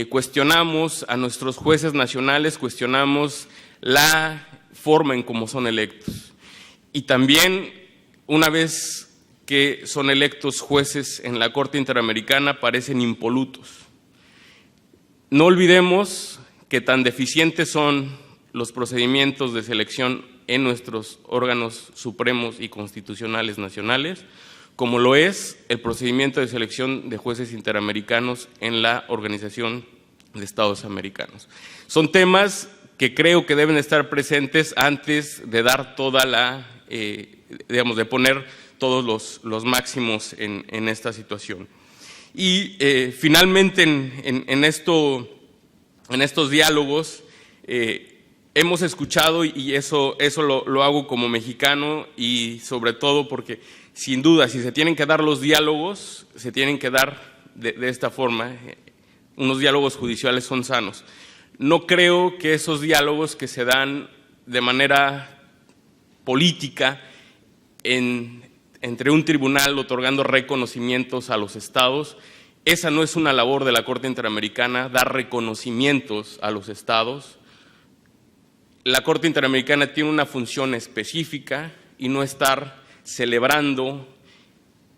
cuestionamos a nuestros jueces nacionales, cuestionamos la forma en cómo son electos. Y también, una vez que son electos jueces en la Corte Interamericana, parecen impolutos. No olvidemos que tan deficientes son los procedimientos de selección en nuestros órganos supremos y constitucionales nacionales, como lo es el procedimiento de selección de jueces interamericanos en la Organización de Estados Americanos. Son temas que creo que deben estar presentes antes de dar toda la, de poner todos los máximos en esta situación. Y finalmente en estos diálogos hemos escuchado, y eso lo hago como mexicano, y sobre todo porque sin duda si se tienen que dar los diálogos, se tienen que dar de esta forma. Unos diálogos judiciales son sanos. No creo que esos diálogos que se dan de manera política entre un tribunal otorgando reconocimientos a los estados, esa no es una labor de la Corte Interamericana, dar reconocimientos a los estados. La Corte Interamericana tiene una función específica y no estar celebrando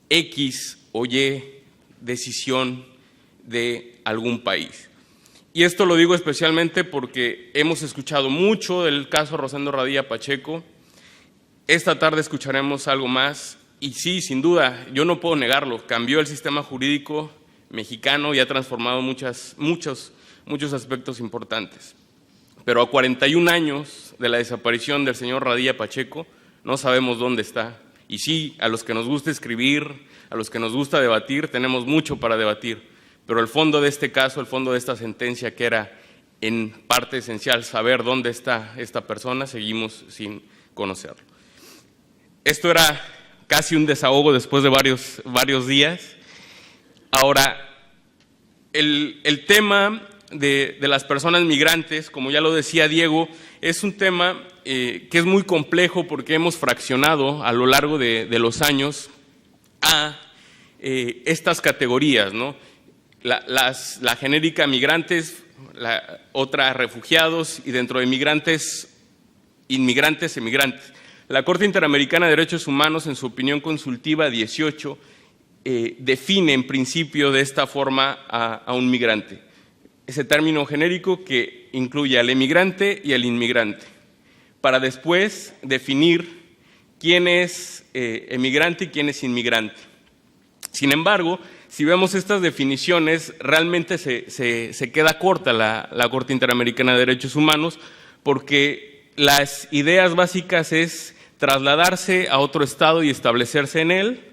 X o Y decisión de algún país. Y esto lo digo especialmente porque hemos escuchado mucho del caso Rosendo Radilla Pacheco. Esta tarde escucharemos algo más y sí, sin duda, yo no puedo negarlo, cambió el sistema jurídico mexicano y ha transformado muchos aspectos importantes. Pero a 41 años de la desaparición del señor Radilla Pacheco, no sabemos dónde está. Y sí, a los que nos gusta escribir, a los que nos gusta debatir, tenemos mucho para debatir. Pero el fondo de este caso, el fondo de esta sentencia, que era en parte esencial saber dónde está esta persona, seguimos sin conocerlo. Esto era casi un desahogo después de varios días. Ahora, el tema de las personas migrantes, como ya lo decía Diego, es un tema que es muy complejo porque hemos fraccionado a lo largo de los años a estas categorías, ¿no? La genérica migrantes, la otra refugiados y dentro de migrantes, inmigrantes, emigrantes. La Corte Interamericana de Derechos Humanos, en su opinión consultiva 18, define en principio de esta forma a un migrante. Ese término genérico que incluye al emigrante y al inmigrante, para después definir quién es emigrante y quién es inmigrante. Sin embargo, si vemos estas definiciones, realmente se queda corta la Corte Interamericana de Derechos Humanos, porque las ideas básicas es trasladarse a otro estado y establecerse en él,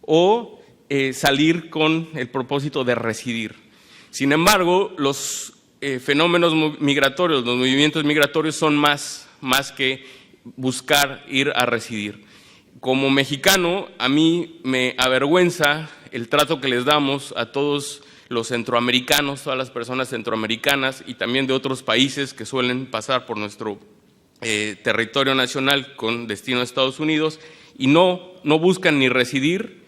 o salir con el propósito de residir. Sin embargo, los fenómenos migratorios, los movimientos migratorios son más que buscar ir a residir. Como mexicano, a mí me avergüenza el trato que les damos a todos los centroamericanos, todas las personas centroamericanas y también de otros países que suelen pasar por nuestro territorio nacional con destino a Estados Unidos y no buscan ni residir,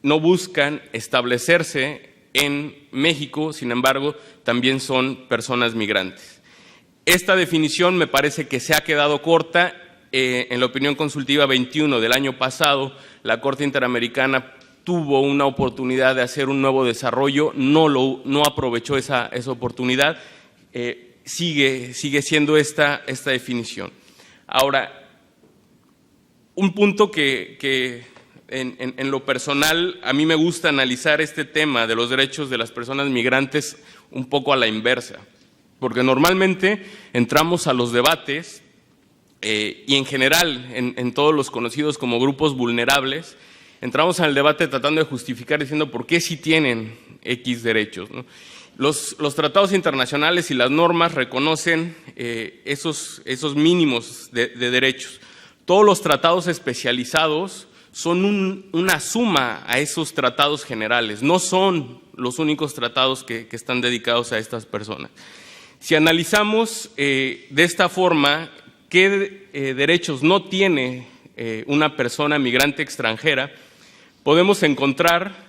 no buscan establecerse en México, sin embargo, también son personas migrantes. Esta definición me parece que se ha quedado corta. En la opinión consultiva 21 del año pasado, la Corte Interamericana tuvo una oportunidad de hacer un nuevo desarrollo, no aprovechó esa oportunidad, sigue siendo esta definición. Ahora, un punto que en lo personal a mí me gusta analizar este tema de los derechos de las personas migrantes un poco a la inversa, porque normalmente entramos a los debates y en general en todos los conocidos como grupos vulnerables, entramos al debate tratando de justificar diciendo por qué sí tienen X derechos, ¿no? Los tratados internacionales y las normas reconocen esos mínimos de derechos. Todos los tratados especializados son una suma a esos tratados generales, no son los únicos tratados que están dedicados a estas personas. Si analizamos de esta forma qué derechos no tiene una persona migrante extranjera, podemos encontrar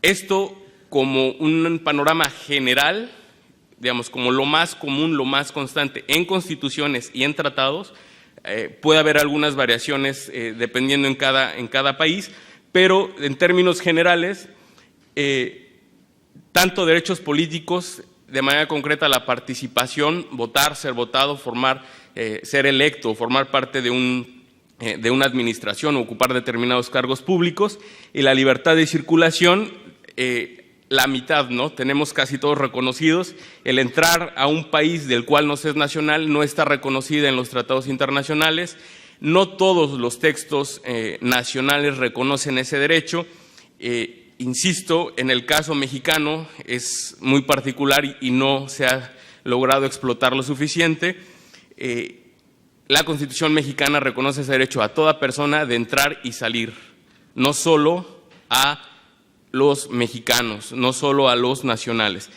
esto como un panorama general, digamos, como lo más común, lo más constante en constituciones y en tratados. Puede haber algunas variaciones dependiendo en cada país, pero en términos generales, tanto derechos políticos de manera concreta la participación, votar, ser votado, ser electo, formar parte de una administración o ocupar determinados cargos públicos, y la libertad de circulación, la mitad, ¿no? Tenemos casi todos reconocidos. El entrar a un país del cual no se es nacional no está reconocida en los tratados internacionales. No todos los textos nacionales reconocen ese derecho. Insisto, en el caso mexicano es muy particular y no se ha logrado explotar lo suficiente. La Constitución mexicana reconoce ese derecho a toda persona de entrar y salir, no solo a los mexicanos, no solo a los nacionales.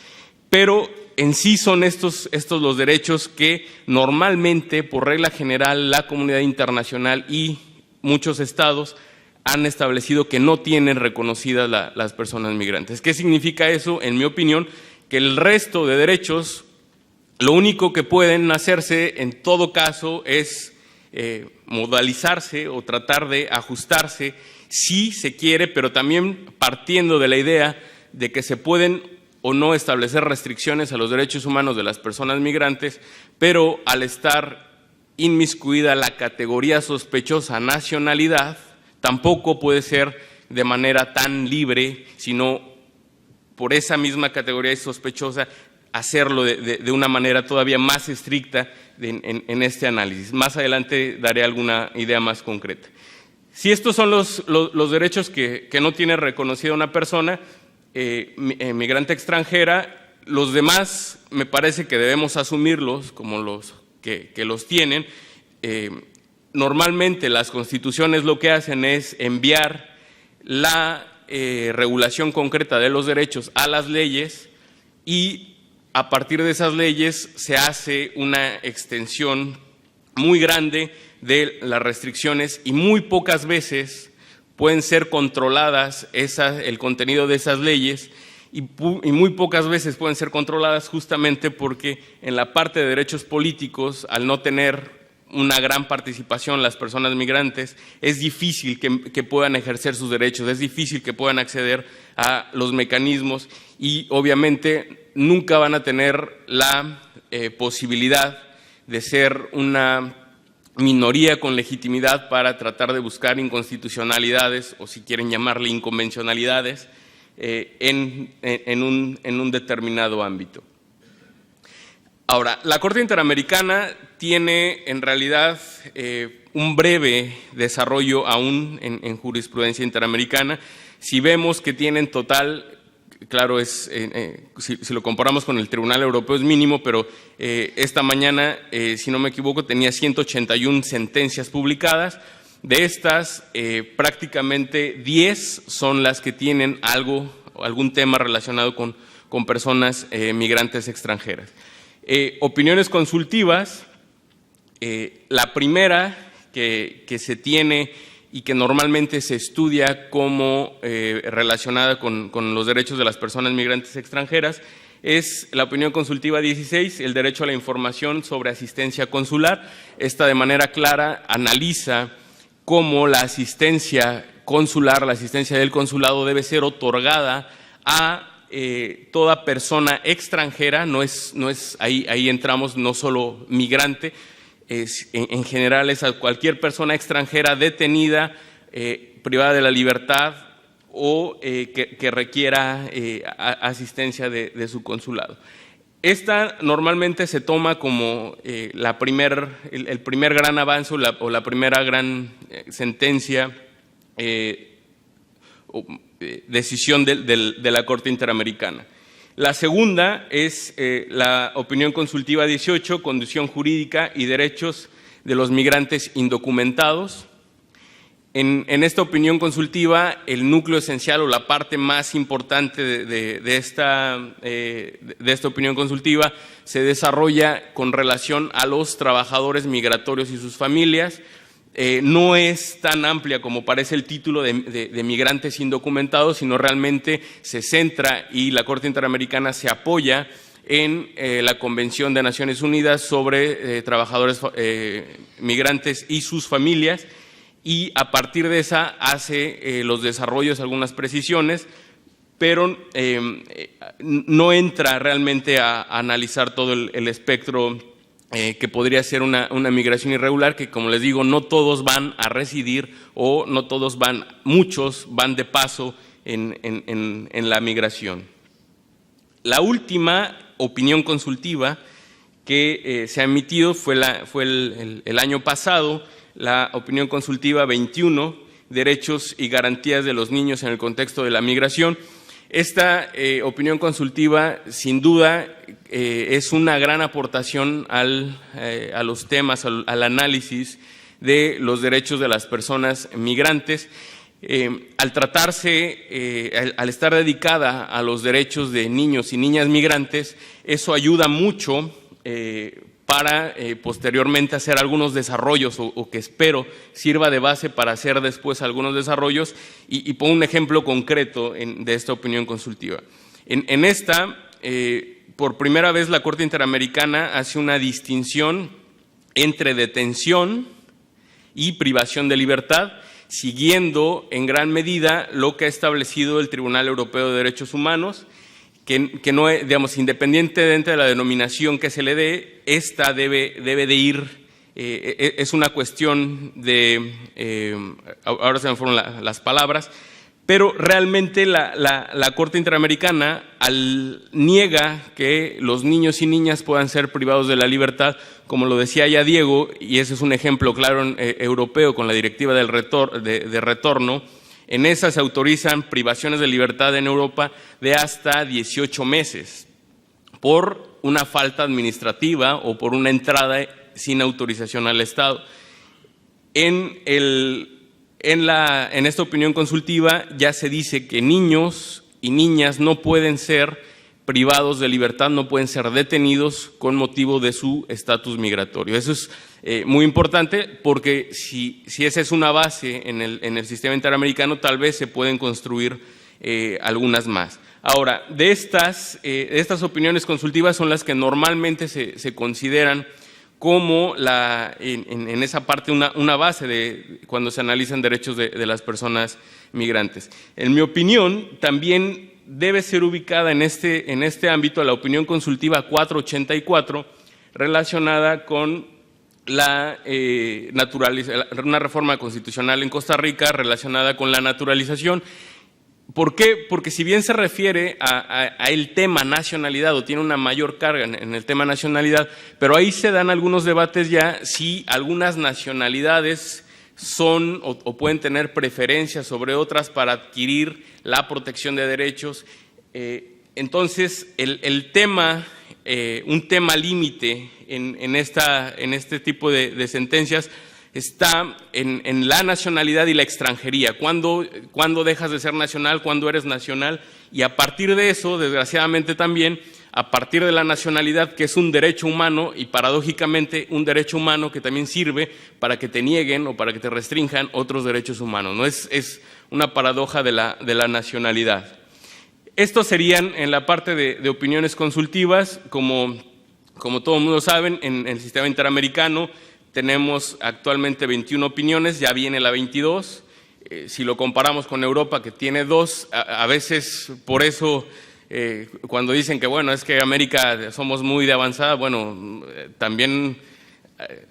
Pero en sí son estos los derechos que normalmente, por regla general, la comunidad internacional y muchos estados han establecido que no tienen reconocidas las personas migrantes. ¿Qué significa eso? En mi opinión, que el resto de derechos, lo único que pueden hacerse en todo caso es modalizarse o tratar de ajustarse si se quiere, pero también partiendo de la idea de que se pueden o no establecer restricciones a los derechos humanos de las personas migrantes, pero al estar inmiscuida la categoría sospechosa nacionalidad, tampoco puede ser de manera tan libre, sino por esa misma categoría sospechosa hacerlo de una manera todavía más estricta en este análisis. Más adelante daré alguna idea más concreta. Si estos son los derechos que no tiene reconocida una persona migrante extranjera, los demás me parece que debemos asumirlos como los que los tienen. Normalmente las constituciones lo que hacen es enviar la regulación concreta de los derechos a las leyes, y a partir de esas leyes se hace una extensión muy grande de las restricciones, y muy pocas veces pueden ser controladas el contenido de esas leyes, y muy pocas veces pueden ser controladas justamente porque en la parte de derechos políticos, al no tener una gran participación las personas migrantes, es difícil que puedan ejercer sus derechos, es difícil que puedan acceder a los mecanismos, y obviamente nunca van a tener la posibilidad de ser una minoría con legitimidad para tratar de buscar inconstitucionalidades, o si quieren llamarle inconvencionalidades, en un determinado ámbito. Ahora, la Corte Interamericana tiene en realidad un breve desarrollo aún en jurisprudencia interamericana. Si vemos que tiene en total, claro, si lo comparamos con el Tribunal Europeo es mínimo, pero esta mañana, si no me equivoco, tenía 181 sentencias publicadas. De estas, prácticamente 10 son las que tienen algún tema relacionado con personas migrantes extranjeras. Opiniones consultivas, la primera que se tiene y que normalmente se estudia como relacionada con los derechos de las personas migrantes extranjeras, es la opinión consultiva 16, el derecho a la información sobre asistencia consular. Esta, de manera clara, analiza cómo la asistencia consular, la asistencia del consulado, debe ser otorgada a toda persona extranjera. Ahí entramos, no solo migrante, en general es a cualquier persona extranjera detenida, privada de la libertad o que requiera asistencia de su consulado. Esta normalmente se toma como el primer gran avance o la primera gran sentencia, decisión de la Corte Interamericana. La segunda es la opinión consultiva 18, condición jurídica y derechos de los migrantes indocumentados. En esta opinión consultiva, el núcleo esencial o la parte más importante de esta opinión consultiva se desarrolla con relación a los trabajadores migratorios y sus familias. No es tan amplia como parece el título de migrantes indocumentados, sino realmente se centra, y la Corte Interamericana se apoya en la Convención de Naciones Unidas sobre trabajadores migrantes y sus familias, y a partir de esa hace los desarrollos, algunas precisiones, pero no entra realmente a analizar todo el espectro que podría ser una migración irregular, que como les digo, no todos van a residir o no todos muchos van de paso en la migración. La última opinión consultiva que se ha emitido fue el año pasado, la opinión consultiva 21, Derechos y Garantías de los Niños en el contexto de la migración. Esta opinión consultiva, sin duda, es una gran aportación a los temas, al análisis de los derechos de las personas migrantes. Al tratarse, al estar dedicada a los derechos de niños y niñas migrantes, eso ayuda mucho para posteriormente hacer algunos desarrollos o que espero sirva de base para hacer después algunos desarrollos y pongo un ejemplo concreto de esta opinión consultiva. En esta, por primera vez la Corte Interamericana hace una distinción entre detención y privación de libertad, siguiendo en gran medida lo que ha establecido el Tribunal Europeo de Derechos Humanos, que no, digamos, independientemente de la denominación que se le dé, esta debe de ir, es una cuestión de, ahora se me fueron las palabras, pero realmente la Corte Interamericana niega que los niños y niñas puedan ser privados de la libertad, como lo decía ya Diego, y ese es un ejemplo claro europeo con la Directiva de Retorno. En esa se autorizan privaciones de libertad en Europa de hasta 18 meses por una falta administrativa o por una entrada sin autorización al Estado. En esta opinión consultiva ya se dice que niños y niñas no pueden ser privados de libertad, no pueden ser detenidos con motivo de su estatus migratorio. Eso es muy importante porque si esa es una base en el sistema interamericano, tal vez se pueden construir algunas más. Ahora, de estas opiniones consultivas son las que normalmente se consideran como en esa parte una base de cuando se analizan derechos de las personas migrantes. En mi opinión, también debe ser ubicada en este ámbito la opinión consultiva 484 relacionada con una reforma constitucional en Costa Rica relacionada con la naturalización. ¿Por qué? Porque si bien se refiere a el tema nacionalidad o tiene una mayor carga en el tema nacionalidad, pero ahí se dan algunos debates ya si algunas nacionalidades son o pueden tener preferencias sobre otras para adquirir la protección de derechos. Entonces, un tema límite en este tipo de sentencias está en la nacionalidad y la extranjería. ¿Cuándo dejas de ser nacional? ¿Cuándo eres nacional? Y a partir de eso, desgraciadamente también, a partir de la nacionalidad, que es un derecho humano y paradójicamente un derecho humano que también sirve para que te nieguen o para que te restrinjan otros derechos humanos, ¿no? Es una paradoja de la nacionalidad. Estos serían en la parte de opiniones consultivas. Como todo el mundo saben, en el sistema interamericano tenemos actualmente 21 opiniones, ya viene la 22. Si lo comparamos con Europa, que tiene 2, a veces por eso cuando dicen que bueno, es que América somos muy de avanzada, bueno, también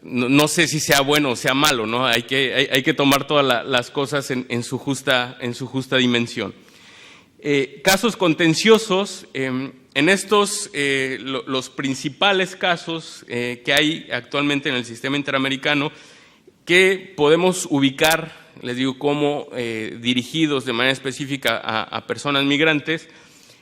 no sé si sea bueno o sea malo, ¿no? Hay que tomar todas las cosas en su justa dimensión. Casos contenciosos, en estos los principales casos que hay actualmente en el sistema interamericano que podemos ubicar, les digo, como dirigidos de manera específica a personas migrantes,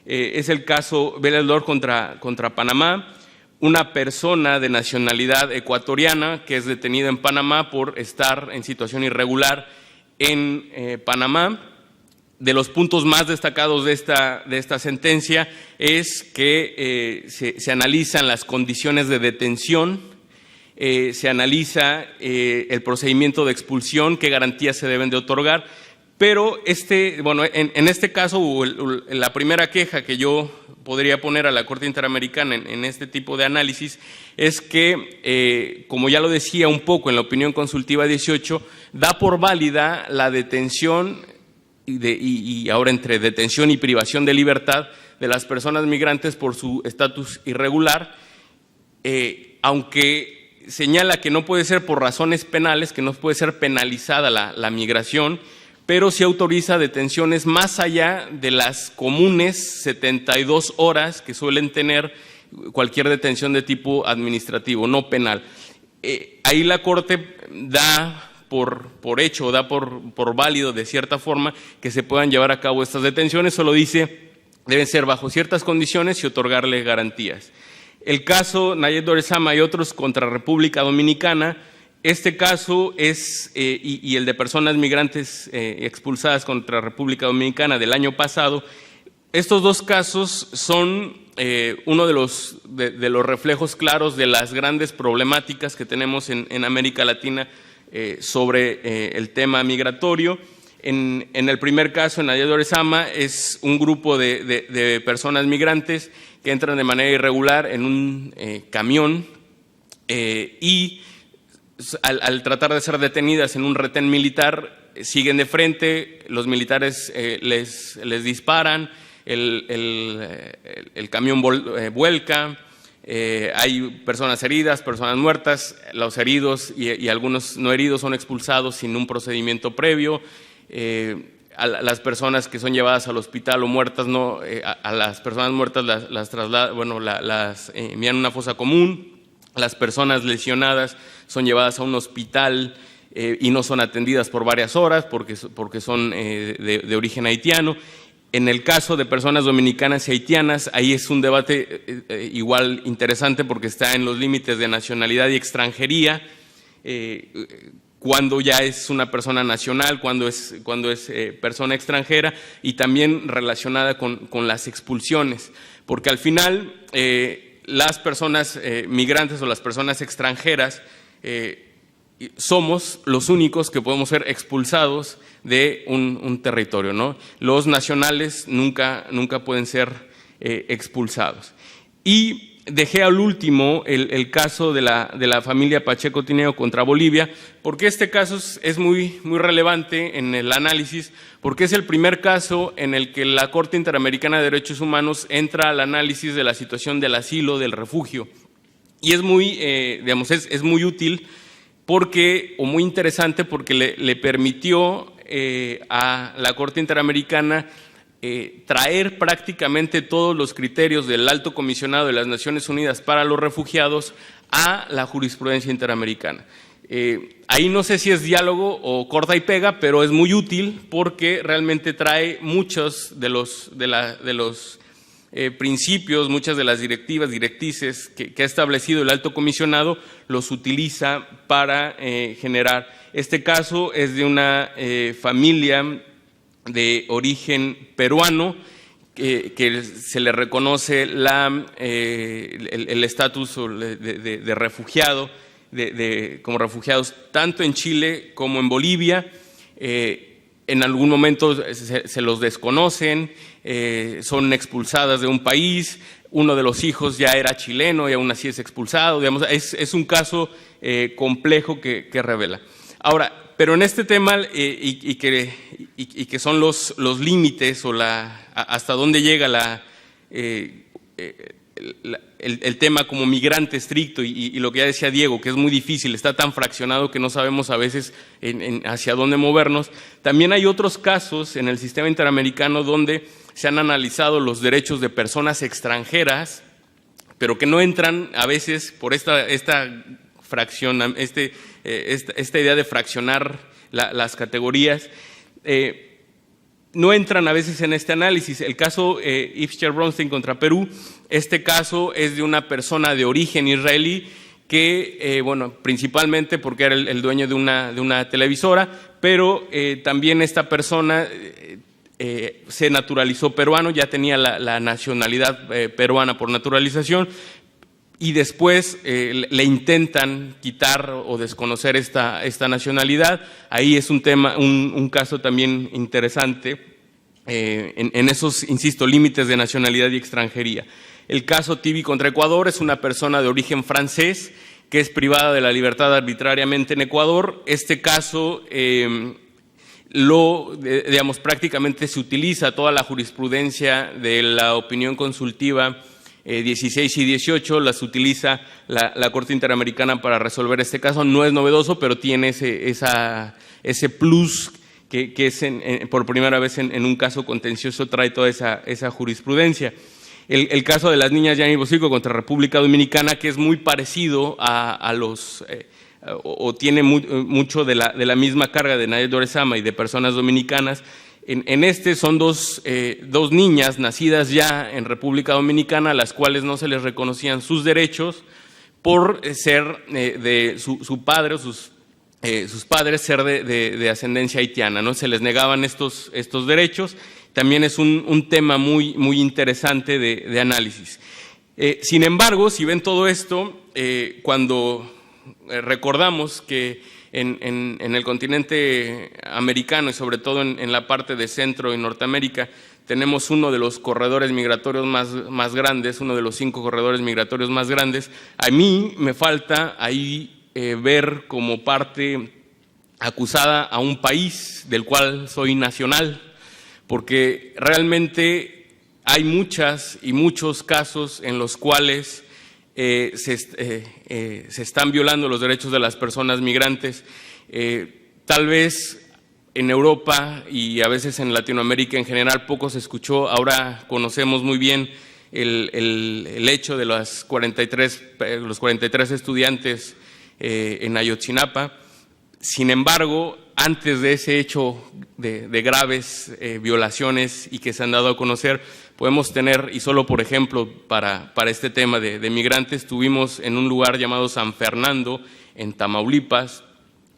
es el caso Vélez contra Panamá, una persona de nacionalidad ecuatoriana que es detenida en Panamá por estar en situación irregular en Panamá. De los puntos más destacados de esta sentencia es que se analizan las condiciones de detención, se analiza el procedimiento de expulsión, qué garantías se deben de otorgar, pero en este caso, la primera queja que yo podría poner a la Corte Interamericana en este tipo de análisis es que, como ya lo decía un poco en la opinión consultiva 18, da por válida la detención y ahora entre detención y privación de libertad de las personas migrantes por su estatus irregular, aunque señala que no puede ser por razones penales, que no puede ser penalizada la migración, pero sí autoriza detenciones más allá de las comunes 72 horas que suelen tener cualquier detención de tipo administrativo, no penal. Ahí la Corte da por hecho, da por válido de cierta forma que se puedan llevar a cabo estas detenciones, solo dice deben ser bajo ciertas condiciones y otorgarle garantías. El caso Nayef Dorizama y otros contra República Dominicana, este caso es, y el de personas migrantes expulsadas contra República Dominicana del año pasado, estos dos casos son uno de los reflejos claros de las grandes problemáticas que tenemos en América Latina sobre el tema migratorio. En el primer caso, en Nayef Dorizama, es un grupo de personas migrantes que entran de manera irregular en un camión y al tratar de ser detenidas en un retén militar, siguen de frente, los militares les disparan, el camión vuelca, hay personas heridas, personas muertas, los heridos y algunos no heridos son expulsados sin un procedimiento previo. A las personas que son llevadas al hospital o muertas, a las personas muertas las trasladan, las envían a una fosa común. Las personas lesionadas son llevadas a un hospital y no son atendidas por varias horas porque son de origen haitiano. En el caso de personas dominicanas y haitianas, ahí es un debate igual interesante porque está en los límites de nacionalidad y extranjería. Cuando ya es una persona nacional, cuando es persona extranjera, y también relacionada con las expulsiones, porque al final las personas migrantes o las personas extranjeras somos los únicos que podemos ser expulsados de un territorio, ¿no? Los nacionales nunca pueden ser expulsados. Y dejé al último el caso de la familia Pacheco Tineo contra Bolivia, porque este caso es muy relevante en el análisis, porque es el primer caso en el que la Corte Interamericana de Derechos Humanos entra al análisis de la situación del asilo, del refugio. Y es muy, es muy útil o muy interesante porque le permitió a la Corte Interamericana traer prácticamente todos los criterios del Alto Comisionado de las Naciones Unidas para los Refugiados a la jurisprudencia interamericana. Ahí no sé si es diálogo o corta y pega, pero es muy útil porque realmente trae muchos de los principios, muchas de las directrices que ha establecido el Alto Comisionado, los utiliza para generar. Este caso es de una familia de origen peruano que se le reconoce el estatus de refugiado, como refugiados tanto en Chile como en Bolivia. En algún momento se los desconocen, son expulsadas de un país, uno de los hijos ya era chileno y aún así es expulsado. Digamos, es un caso complejo que revela. Ahora, pero en este tema y que son los límites o hasta dónde llega el tema como migrante estricto y lo que ya decía Diego, que es muy difícil, está tan fraccionado que no sabemos a veces hacia dónde movernos. También hay otros casos en el sistema interamericano donde se han analizado los derechos de personas extranjeras, pero que no entran a veces por esta fracción, esta idea de fraccionar las categorías, no entran a veces en este análisis. El caso Yves Bronstein contra Perú, este caso es de una persona de origen israelí que, principalmente porque era el dueño de una televisora, pero también esta persona se naturalizó peruano, ya tenía la nacionalidad peruana por naturalización, y después le intentan quitar o desconocer esta nacionalidad. Ahí es un tema, un caso también interesante en esos, insisto, límites de nacionalidad y extranjería. El caso Tibi contra Ecuador es una persona de origen francés que es privada de la libertad arbitrariamente en Ecuador. Este caso digamos, prácticamente se utiliza toda la jurisprudencia de la opinión consultiva 16 y 18, las utiliza la Corte Interamericana para resolver este caso. No es novedoso, pero tiene ese plus que es por primera vez en un caso contencioso, trae toda esa jurisprudencia. El caso de las niñas Yanni Bosico contra República Dominicana, que es muy parecido a los... o tiene mucho de la misma carga de Nayel Doresama y de personas dominicanas. En este son dos niñas nacidas ya en República Dominicana, a las cuales no se les reconocían sus derechos por ser de su padre o sus padres ser de ascendencia haitiana, ¿no? Se les negaban estos derechos. También es un tema muy, muy interesante de análisis. Sin embargo, si ven todo esto, cuando recordamos que en el continente americano y sobre todo en la parte de Centro y Norteamérica tenemos uno de los corredores migratorios más grandes, uno de los 5 corredores migratorios más grandes, a mí me falta ahí ver como parte acusada a un país del cual soy nacional, porque realmente hay muchas y muchos casos en los cuales se están violando los derechos de las personas migrantes. Tal vez en Europa y a veces en Latinoamérica en general poco se escuchó, ahora conocemos muy bien el hecho de los 43 estudiantes en Ayotzinapa. Sin embargo, antes de ese hecho de graves violaciones y que se han dado a conocer, podemos tener, y solo por ejemplo para este tema de migrantes, tuvimos en un lugar llamado San Fernando, en Tamaulipas,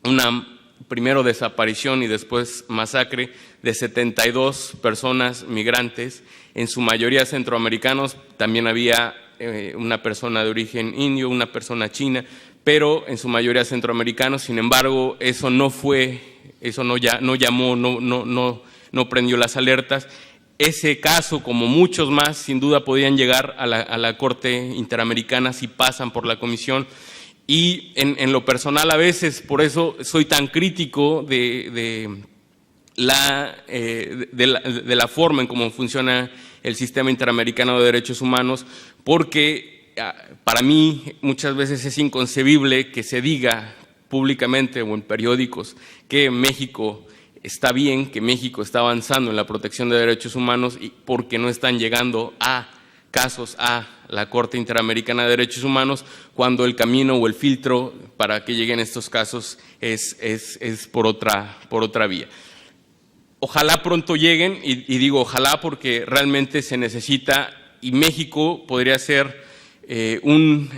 una primero desaparición y después masacre de 72 personas migrantes, en su mayoría centroamericanos. También había una persona de origen indio, una persona china, pero en su mayoría centroamericanos. Sin embargo, eso no llamó, no prendió las alertas. Ese caso, como muchos más, sin duda podían llegar a la Corte Interamericana si pasan por la comisión. Y en lo personal, a veces, por eso soy tan crítico de la forma en cómo funciona el sistema interamericano de derechos humanos, porque para mí muchas veces es inconcebible que se diga públicamente o en periódicos que México está bien, que México está avanzando en la protección de derechos humanos, y porque no están llegando a casos a la Corte Interamericana de Derechos Humanos, cuando el camino o el filtro para que lleguen estos casos es por otra vía. Ojalá pronto lleguen, y digo ojalá porque realmente se necesita, y México podría ser un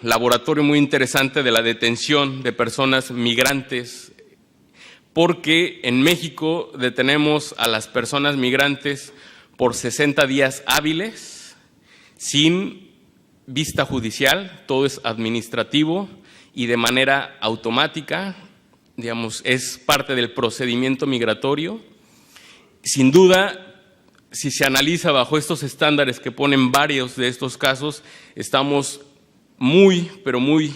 laboratorio muy interesante de la detención de personas migrantes, porque en México detenemos a las personas migrantes por 60 días hábiles, sin vista judicial, todo es administrativo y de manera automática, digamos, es parte del procedimiento migratorio. Sin duda, si se analiza bajo estos estándares que ponen varios de estos casos, estamos muy, pero muy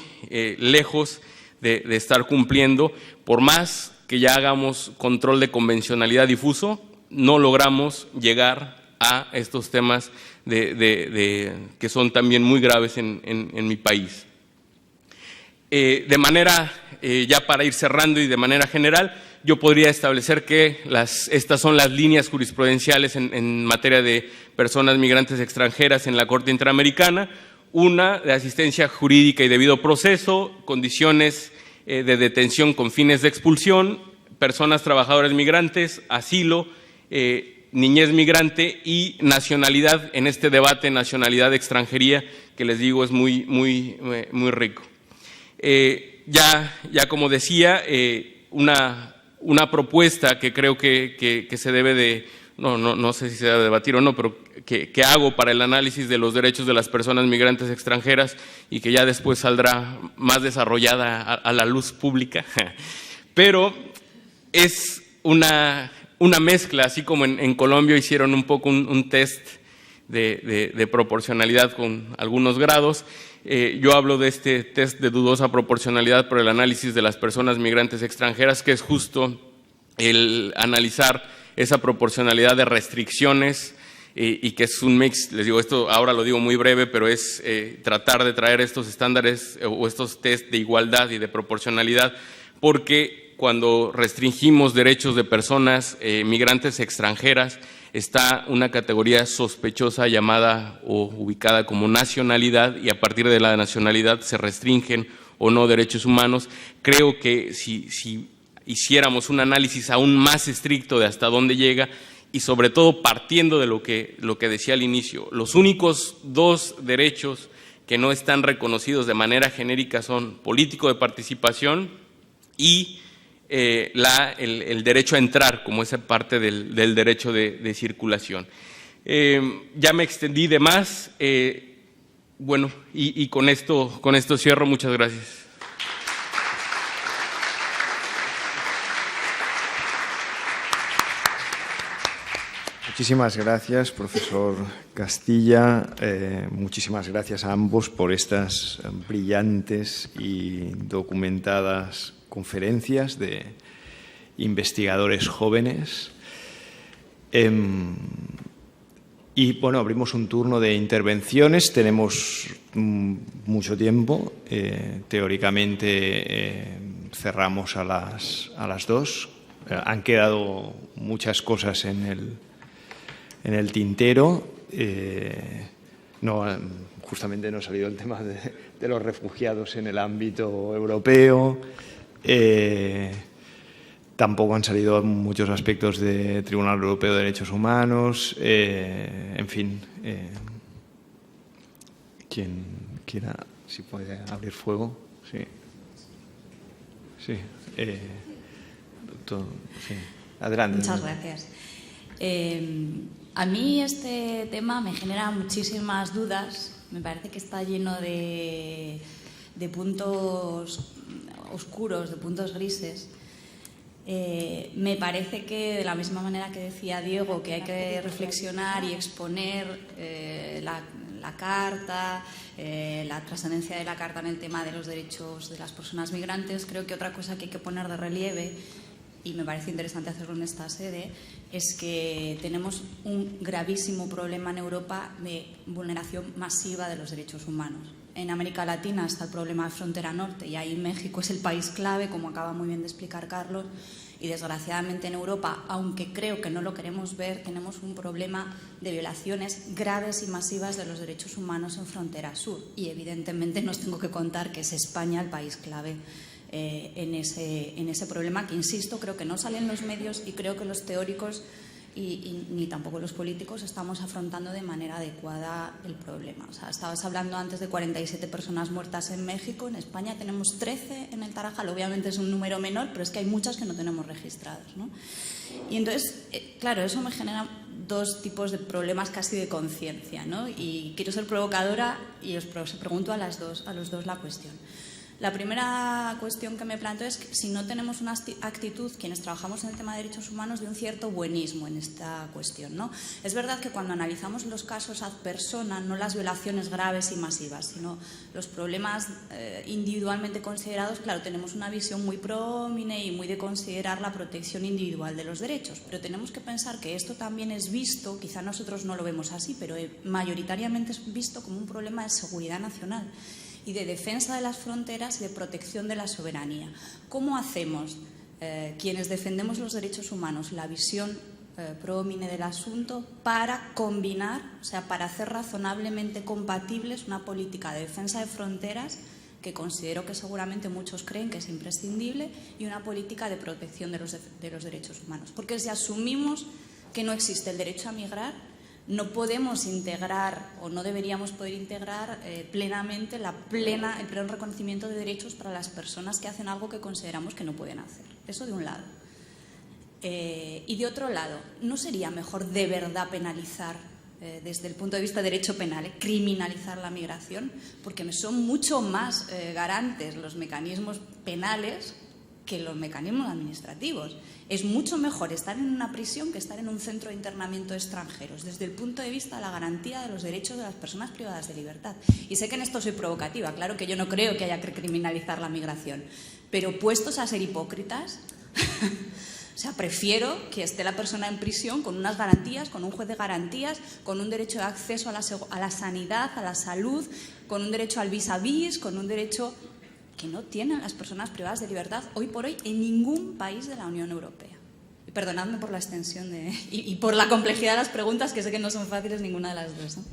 lejos de estar cumpliendo. Por más que ya hagamos control de convencionalidad difuso, no logramos llegar a estos temas que son también muy graves en mi país. De manera, ya para ir cerrando y de manera general, yo podría establecer que estas son las líneas jurisprudenciales en materia de personas migrantes extranjeras en la Corte Interamericana: una, de asistencia jurídica y debido proceso; condiciones de detención con fines de expulsión; personas trabajadoras migrantes; asilo; niñez migrante; y nacionalidad, en este debate nacionalidad-extranjería, que les digo es muy rico. Ya como decía, una propuesta que creo que se debe de, no sé si se debe debatir o no, pero que hago para el análisis de los derechos de las personas migrantes extranjeras, y que ya después saldrá más desarrollada a la luz pública, pero es una mezcla, así como en Colombia hicieron un poco un test de proporcionalidad con algunos grados. Yo hablo de este test de dudosa proporcionalidad por el análisis de las personas migrantes extranjeras, que es justo el analizar esa proporcionalidad de restricciones y que es un mix. Les digo, esto ahora lo digo muy breve, pero es tratar de traer estos estándares o estos test de igualdad y de proporcionalidad, porque cuando restringimos derechos de personas migrantes extranjeras, está una categoría sospechosa llamada o ubicada como nacionalidad, y a partir de la nacionalidad se restringen o no derechos humanos. Creo que si hiciéramos un análisis aún más estricto de hasta dónde llega, y sobre todo partiendo de lo que decía al inicio, los únicos dos derechos que no están reconocidos de manera genérica son político de participación y el derecho a entrar, como esa parte del derecho de circulación. Ya me extendí de más, bueno, y con esto cierro. Muchas gracias. Muchísimas gracias, profesor Castilla. Muchísimas gracias a ambos por estas brillantes y documentadas conferencias de investigadores jóvenes. Y bueno, abrimos un turno de intervenciones. Tenemos mucho tiempo. Teóricamente cerramos a las 2. Han quedado muchas cosas en el tintero. Justamente no ha salido el tema de los refugiados en el ámbito europeo. Tampoco han salido muchos aspectos de Tribunal Europeo de Derechos Humanos. En fin, quien quiera, si puede abrir fuego. Sí. Sí. Doctor, sí. Adelante. Muchas gracias. A mí este tema me genera muchísimas dudas. Me parece que está lleno de puntos oscuros, de puntos grises. Me parece que, de la misma manera que decía Diego, que hay que reflexionar y exponer la Carta, la trascendencia de la Carta en el tema de los derechos de las personas migrantes, creo que otra cosa que hay que poner de relieve, y me parece interesante hacerlo en esta sede, es que tenemos un gravísimo problema en Europa de vulneración masiva de los derechos humanos. En América Latina está el problema de frontera norte, y ahí México es el país clave, como acaba muy bien de explicar Carlos, y desgraciadamente en Europa, aunque creo que no lo queremos ver, tenemos un problema de violaciones graves y masivas de los derechos humanos en frontera sur, y evidentemente no os tengo que contar que es España el país clave en ese problema, que, insisto, creo que no sale en los medios, y creo que los teóricos y ni tampoco los políticos estamos afrontando de manera adecuada el problema. O sea, estabas hablando antes de 47 personas muertas en México. En España tenemos 13 en el Tarajal. Obviamente es un número menor, pero es que hay muchas que no tenemos registradas, ¿no? Y entonces, claro, eso me genera dos tipos de problemas casi de conciencia, ¿no? Y quiero ser provocadora y os pregunto a los dos la cuestión. La primera cuestión que me planteo es que si no tenemos una actitud, quienes trabajamos en el tema de derechos humanos, de un cierto buenismo en esta cuestión, ¿no? Es verdad que cuando analizamos los casos ad persona, no las violaciones graves y masivas, sino los problemas individualmente considerados, claro, tenemos una visión muy prómine y muy de considerar la protección individual de los derechos, pero tenemos que pensar que esto también es visto, quizá nosotros no lo vemos así, pero mayoritariamente es visto como un problema de seguridad nacional y de defensa de las fronteras y de protección de la soberanía. ¿Cómo hacemos, quienes defendemos los derechos humanos, la visión prómine del asunto para combinar, o sea, para hacer razonablemente compatibles una política de defensa de fronteras, que considero que seguramente muchos creen que es imprescindible, y una política de protección de los derechos humanos? Porque si asumimos que no existe el derecho a migrar, no podemos integrar, o no deberíamos poder integrar plenamente el pleno reconocimiento de derechos para las personas que hacen algo que consideramos que no pueden hacer. Eso de un lado. Y de otro lado, ¿no sería mejor de verdad penalizar, desde el punto de vista de derecho penal, criminalizar la migración? Porque son mucho más garantes los mecanismos penales que los mecanismos administrativos. Es mucho mejor estar en una prisión que estar en un centro de internamiento de extranjeros, desde el punto de vista de la garantía de los derechos de las personas privadas de libertad. Y sé que en esto soy provocativa, claro que yo no creo que haya que criminalizar la migración, pero puestos a ser hipócritas, o sea, prefiero que esté la persona en prisión con unas garantías, con un juez de garantías, con un derecho de acceso a la sanidad, a la salud, con un derecho al vis a vis, con un derecho que no tienen las personas privadas de libertad hoy por hoy en ningún país de la Unión Europea. Y perdonadme por la extensión y por la complejidad de las preguntas, que sé que no son fáciles ninguna de las dos, ¿no?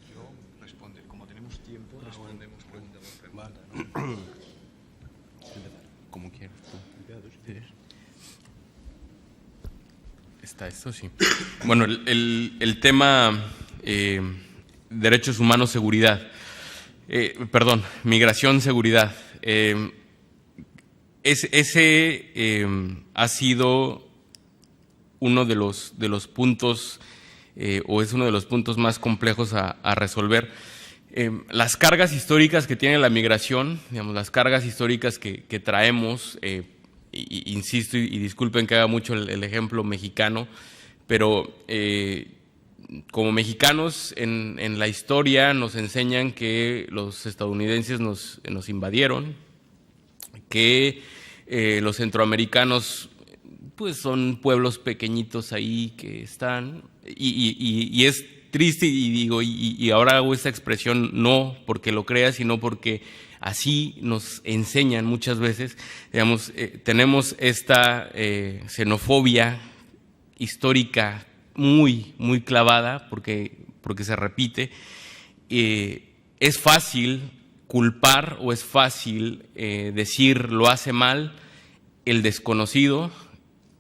Yo responder. Como tenemos tiempo, respondemos pregunta por pregunta. Como quieras tú. Está esto, sí. Bueno, el tema derechos humanos, seguridad. Migración, seguridad. Ese ha sido uno de los puntos, o es uno de los puntos más complejos a resolver. Las cargas históricas que tiene la migración, digamos, las cargas históricas que traemos, insisto y disculpen que haga mucho el ejemplo mexicano, pero como mexicanos en la historia nos enseñan que los estadounidenses nos invadieron, que los centroamericanos pues son pueblos pequeñitos ahí que están, y es triste, y digo, y ahora hago esta expresión no porque lo crea, sino porque así nos enseñan muchas veces. Digamos, tenemos esta xenofobia histórica muy, muy clavada porque se repite. Es fácil culpar o es fácil decir lo hace mal el desconocido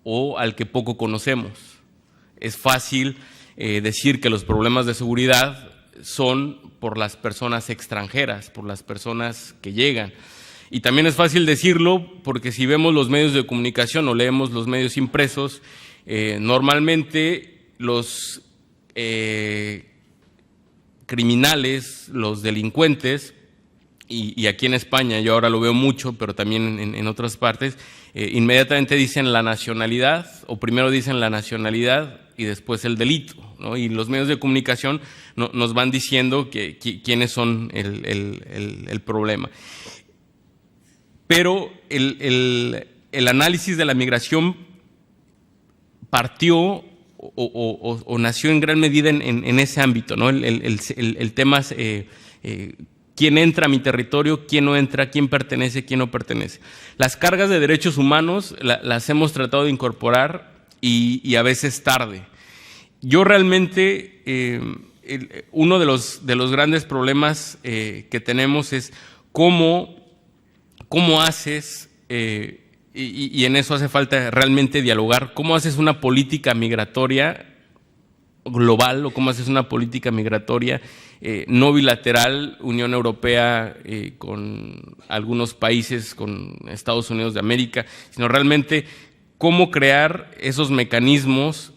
o al que poco conocemos. Es fácil decir que los problemas de seguridad son por las personas extranjeras, por las personas que llegan. Y también es fácil decirlo porque si vemos los medios de comunicación o leemos los medios impresos, normalmente los criminales, los delincuentes, y aquí en España yo ahora lo veo mucho, pero también en otras partes, inmediatamente dicen la nacionalidad, o primero dicen la nacionalidad y después el delito, ¿no? Y los medios de comunicación nos van diciendo quiénes son el problema. Pero el análisis de la migración partió o nació en gran medida en ese ámbito, ¿no? El tema es quién entra a mi territorio, quién no entra, quién pertenece, quién no pertenece. Las cargas de derechos humanos las hemos tratado de incorporar y a veces tarde. Yo realmente, uno de los grandes problemas que tenemos es cómo haces, y en eso hace falta realmente dialogar, cómo haces una política migratoria global o cómo haces una política migratoria no bilateral, Unión Europea con algunos países, con Estados Unidos de América, sino realmente cómo crear esos mecanismos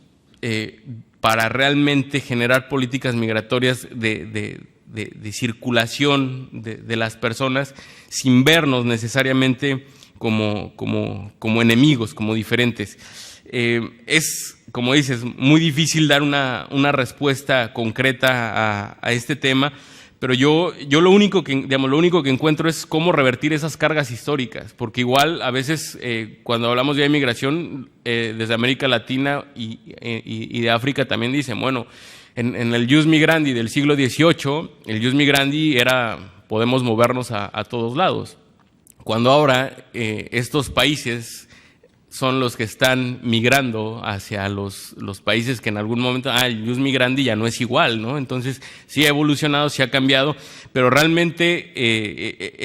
para realmente generar políticas migratorias de circulación de las personas sin vernos necesariamente como enemigos, como diferentes. Es, como dices, muy difícil dar una respuesta concreta a este tema, pero yo lo único que encuentro es cómo revertir esas cargas históricas, porque igual a veces cuando hablamos de inmigración desde América Latina y de África también dicen, bueno, en el Jus Migrandi del siglo XVIII, el Jus Migrandi era podemos movernos a todos lados, cuando ahora estos países son los que están migrando hacia los países que en algún momento, el Jus Migrandi ya no es igual, ¿no? Entonces sí ha evolucionado, sí ha cambiado, pero realmente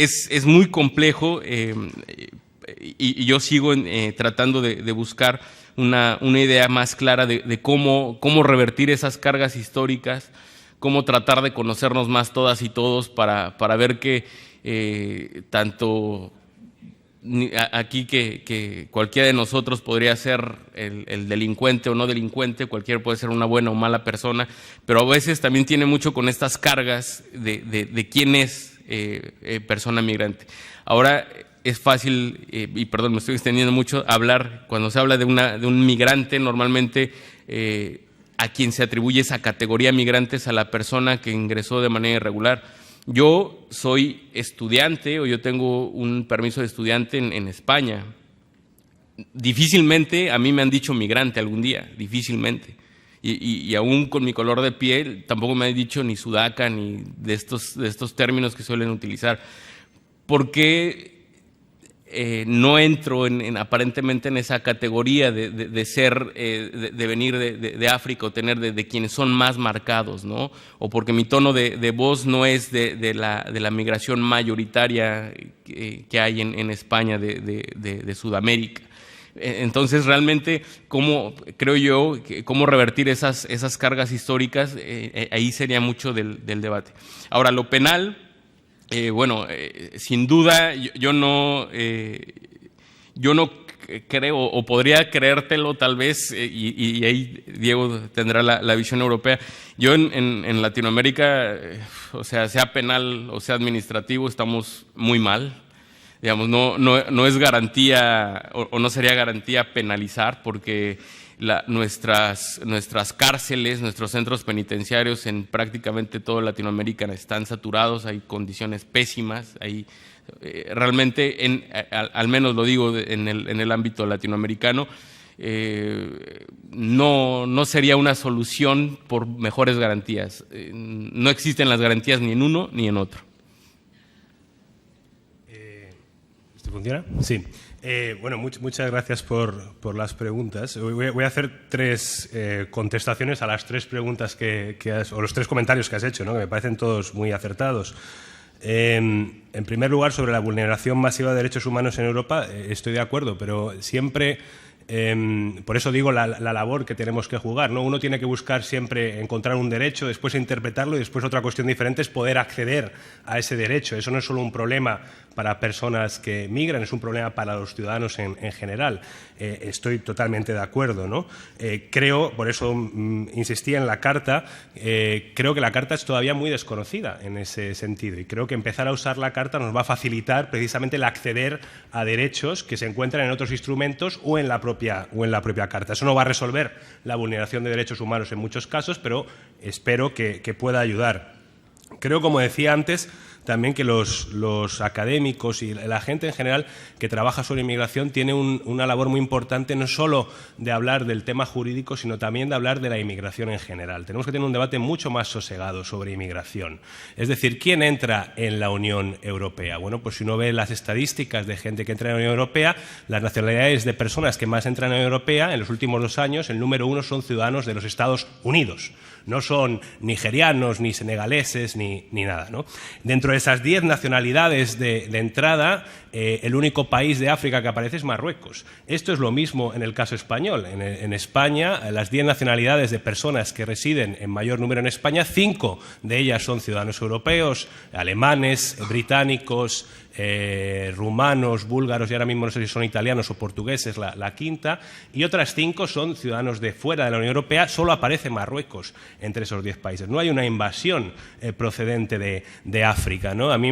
es muy complejo y yo sigo tratando de buscar una idea más clara de cómo revertir esas cargas históricas, cómo tratar de conocernos más todas y todos para ver que tanto aquí que cualquiera de nosotros podría ser el delincuente o no delincuente, cualquiera puede ser una buena o mala persona, pero a veces también tiene mucho con estas cargas de quién es persona migrante. Ahora es fácil, y perdón, me estoy extendiendo mucho, hablar, cuando se habla de un migrante, normalmente a quien se atribuye esa categoría migrante es a la persona que ingresó de manera irregular. Yo soy estudiante, o yo tengo un permiso de estudiante en España. Difícilmente a mí me han dicho migrante algún día, difícilmente. Y aún con mi color de piel tampoco me han dicho ni sudaca ni de estos términos que suelen utilizar. ¿Por qué no entro aparentemente en esa categoría de ser, de venir de África o tener de quienes son más marcados, ¿no? O porque mi tono de voz no es de la migración mayoritaria que hay en España de Sudamérica. Entonces, realmente, creo yo, cómo revertir esas cargas históricas, ahí sería mucho del debate. Ahora, lo penal, sin duda, yo no creo, o podría creértelo tal vez, y ahí Diego tendrá la visión europea. Yo en Latinoamérica, o sea penal o sea administrativo, estamos muy mal. Digamos, no es garantía o no sería garantía penalizar, porque nuestras cárceles, nuestros centros penitenciarios en prácticamente toda Latinoamérica están saturados, hay condiciones pésimas, realmente, al menos lo digo en el ámbito latinoamericano, no sería una solución por mejores garantías. No existen las garantías ni en uno ni en otro. ¿Esto funciona? Sí. Muchas gracias por las preguntas. Voy a hacer tres contestaciones a las tres preguntas o los tres comentarios que has hecho, ¿no? Que me parecen todos muy acertados. En primer lugar, sobre la vulneración masiva de derechos humanos en Europa, estoy de acuerdo, pero siempre, por eso digo la labor que tenemos que jugar, ¿no? Uno tiene que buscar siempre encontrar un derecho, después interpretarlo, y después otra cuestión diferente es poder acceder a ese derecho. Eso no es solo un problema para personas que migran, es un problema para los ciudadanos en general. Estoy totalmente de acuerdo, ¿no? Creo, por eso insistía en la Carta, creo que la Carta es todavía muy desconocida en ese sentido, y creo que empezar a usar la Carta nos va a facilitar precisamente el acceder a derechos que se encuentran en otros instrumentos o en la propia Carta. Eso no va a resolver la vulneración de derechos humanos en muchos casos, pero espero que pueda ayudar. Creo, como decía antes, también que los académicos y la gente en general que trabaja sobre inmigración tiene una labor muy importante, no solo de hablar del tema jurídico, sino también de hablar de la inmigración en general. Tenemos que tener un debate mucho más sosegado sobre inmigración. Es decir, ¿quién entra en la Unión Europea? Bueno, pues si uno ve las estadísticas de gente que entra en la Unión Europea, las nacionalidades de personas que más entran en la Unión Europea, en los últimos 2 años, el número 1 son ciudadanos de los Estados Unidos. No son nigerianos, ni senegaleses, ni nada, ¿no? Dentro de esas 10 nacionalidades de entrada, el único país de África que aparece es Marruecos. Esto es lo mismo en el caso español. En España, las 10 nacionalidades de personas que residen en mayor número en España, 5 de ellas son ciudadanos europeos, alemanes, británicos, rumanos, búlgaros, y ahora mismo no sé si son italianos o portugueses, la quinta, y otras 5 son ciudadanos de fuera de la Unión Europea. Solo aparece Marruecos entre esos 10 países. No hay una invasión procedente de África, ¿no? A mí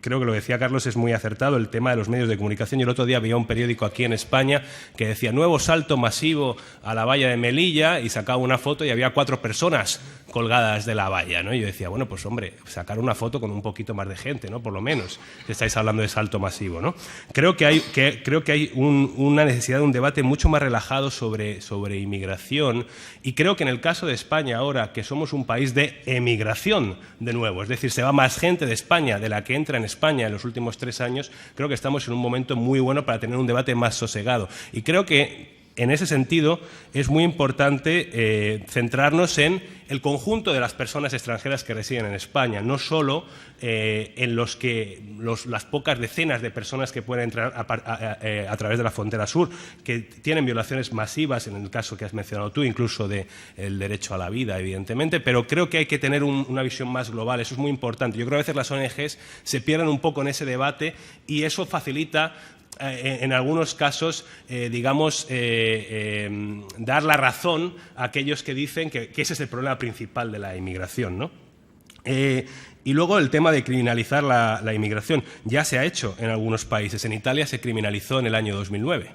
creo que lo decía Carlos, es muy acertado el tema de los medios de comunicación. Yo el otro día veía un periódico aquí en España que decía nuevo salto masivo a la valla de Melilla, y sacaba una foto y había 4 personas colgadas de la valla, ¿no? Y yo decía, bueno, pues hombre, sacar una foto con un poquito más de gente, ¿no? Por lo menos, que estáis hablando de salto masivo, ¿no? Creo que hay una necesidad de un debate mucho más relajado sobre inmigración, y creo que en el caso de España ahora, que somos un país de emigración de nuevo, es decir, se va más gente de España de la que entra en España en los últimos 3 años, creo que estamos en un momento muy bueno para tener un debate más sosegado. Y creo que en ese sentido es muy importante centrarnos en el conjunto de las personas extranjeras que residen en España, no solo en las pocas decenas de personas que pueden entrar a través de la frontera sur, que tienen violaciones masivas, en el caso que has mencionado tú, incluso del derecho a la vida, evidentemente, pero creo que hay que tener una visión más global. Eso es muy importante. Yo creo que a veces las ONGs se pierden un poco en ese debate, y eso facilita en algunos casos, digamos, dar la razón a aquellos que dicen que ese es el problema principal de la inmigración, ¿no? Y luego el tema de criminalizar la inmigración. Ya se ha hecho en algunos países. En Italia se criminalizó en el año 2009.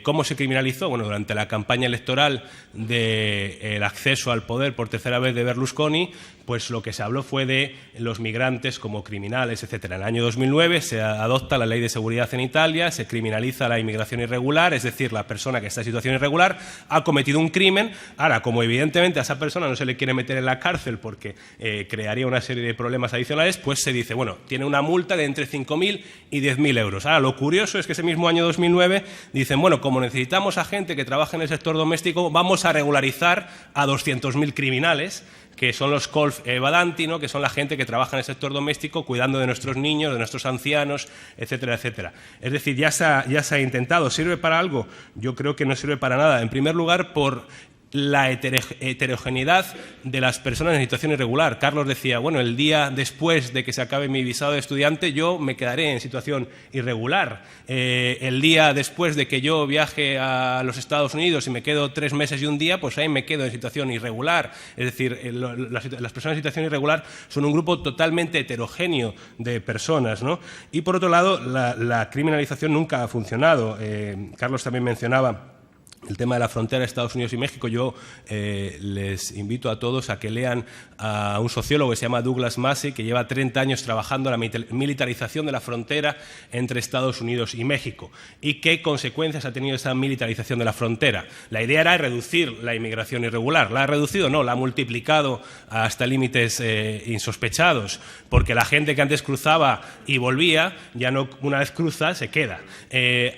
¿Cómo se criminalizó? Bueno, durante la campaña electoral del acceso al poder por tercera vez de Berlusconi, pues lo que se habló fue de los migrantes como criminales, etcétera. En el año 2009 se adopta la Ley de Seguridad en Italia, se criminaliza la inmigración irregular, es decir, la persona que está en situación irregular ha cometido un crimen. Ahora, como evidentemente a esa persona no se le quiere meter en la cárcel porque crearía una serie de problemas adicionales, pues se dice, bueno, tiene una multa de entre 5.000 y 10.000 euros. Ahora, lo curioso es que ese mismo año 2009 dicen, bueno, como necesitamos a gente que trabaje en el sector doméstico, vamos a regularizar a 200.000 criminales, que son los colf badanti, ¿no? Que son la gente que trabaja en el sector doméstico cuidando de nuestros niños, de nuestros ancianos, etcétera, etcétera. Es decir, ya se ha intentado. ¿Sirve para algo? Yo creo que no sirve para nada. En primer lugar, por la heterogeneidad de las personas en situación irregular. Carlos decía, bueno, el día después de que se acabe mi visado de estudiante, yo me quedaré en situación irregular. El día después de que yo viaje a los Estados Unidos y me quedo 3 meses y un día, pues ahí me quedo en situación irregular. Es decir, las personas en situación irregular son un grupo totalmente heterogéneo de personas, ¿no? Y por otro lado, la criminalización nunca ha funcionado. Carlos también mencionaba el tema de la frontera de Estados Unidos y México. Yo les invito a todos a que lean a un sociólogo que se llama Douglas Massey, que lleva 30 años trabajando en la militarización de la frontera entre Estados Unidos y México. ¿Y qué consecuencias ha tenido esa militarización de la frontera? La idea era reducir la inmigración irregular. ¿La ha reducido? No, la ha multiplicado hasta límites insospechados, porque la gente que antes cruzaba y volvía, ya no, una vez cruza, se queda.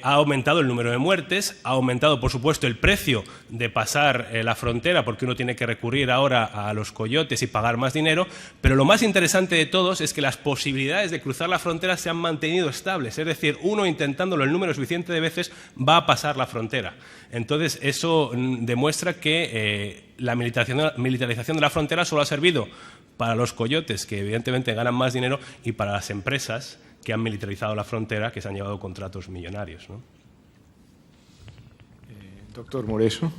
Ha aumentado el número de muertes, ha aumentado, por supuesto, el precio de pasar la frontera, porque uno tiene que recurrir ahora a los coyotes y pagar más dinero, pero lo más interesante de todos es que las posibilidades de cruzar la frontera se han mantenido estables, es decir, uno intentándolo el número suficiente de veces va a pasar la frontera. Entonces, eso demuestra que la militarización de la frontera solo ha servido para los coyotes, que evidentemente ganan más dinero, y para las empresas que han militarizado la frontera, que se han llevado contratos millonarios, ¿no? Doctor Moreso.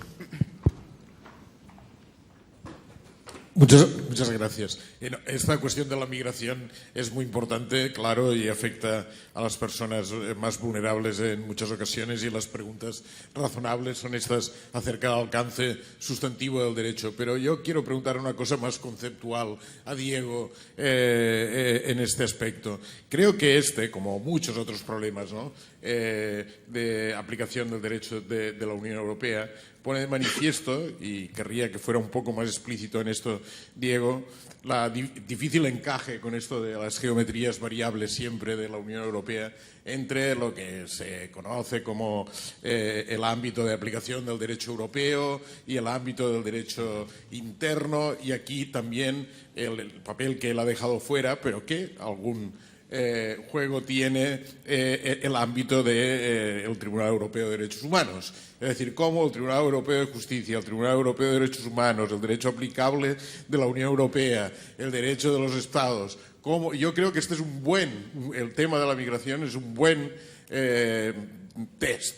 Muchas gracias. Esta cuestión de la migración es muy importante, claro, y afecta a las personas más vulnerables en muchas ocasiones, y las preguntas razonables son estas acerca del alcance sustantivo del derecho. Pero yo quiero preguntar una cosa más conceptual a Diego en este aspecto. Creo que como muchos otros problemas, ¿no?, de aplicación del derecho de la Unión Europea, pone de manifiesto, y querría que fuera un poco más explícito en esto, Diego, la difícil encaje con esto de las geometrías variables siempre de la Unión Europea entre lo que se conoce como el ámbito de aplicación del derecho europeo y el ámbito del derecho interno, y aquí también el papel que él ha dejado fuera, pero que algún juego tiene el ámbito del Tribunal Europeo de Derechos Humanos. Es decir, cómo el Tribunal Europeo de Justicia, el Tribunal Europeo de Derechos Humanos, el derecho aplicable de la Unión Europea, el derecho de los Estados. Yo creo que este es el tema de la migración es un buen test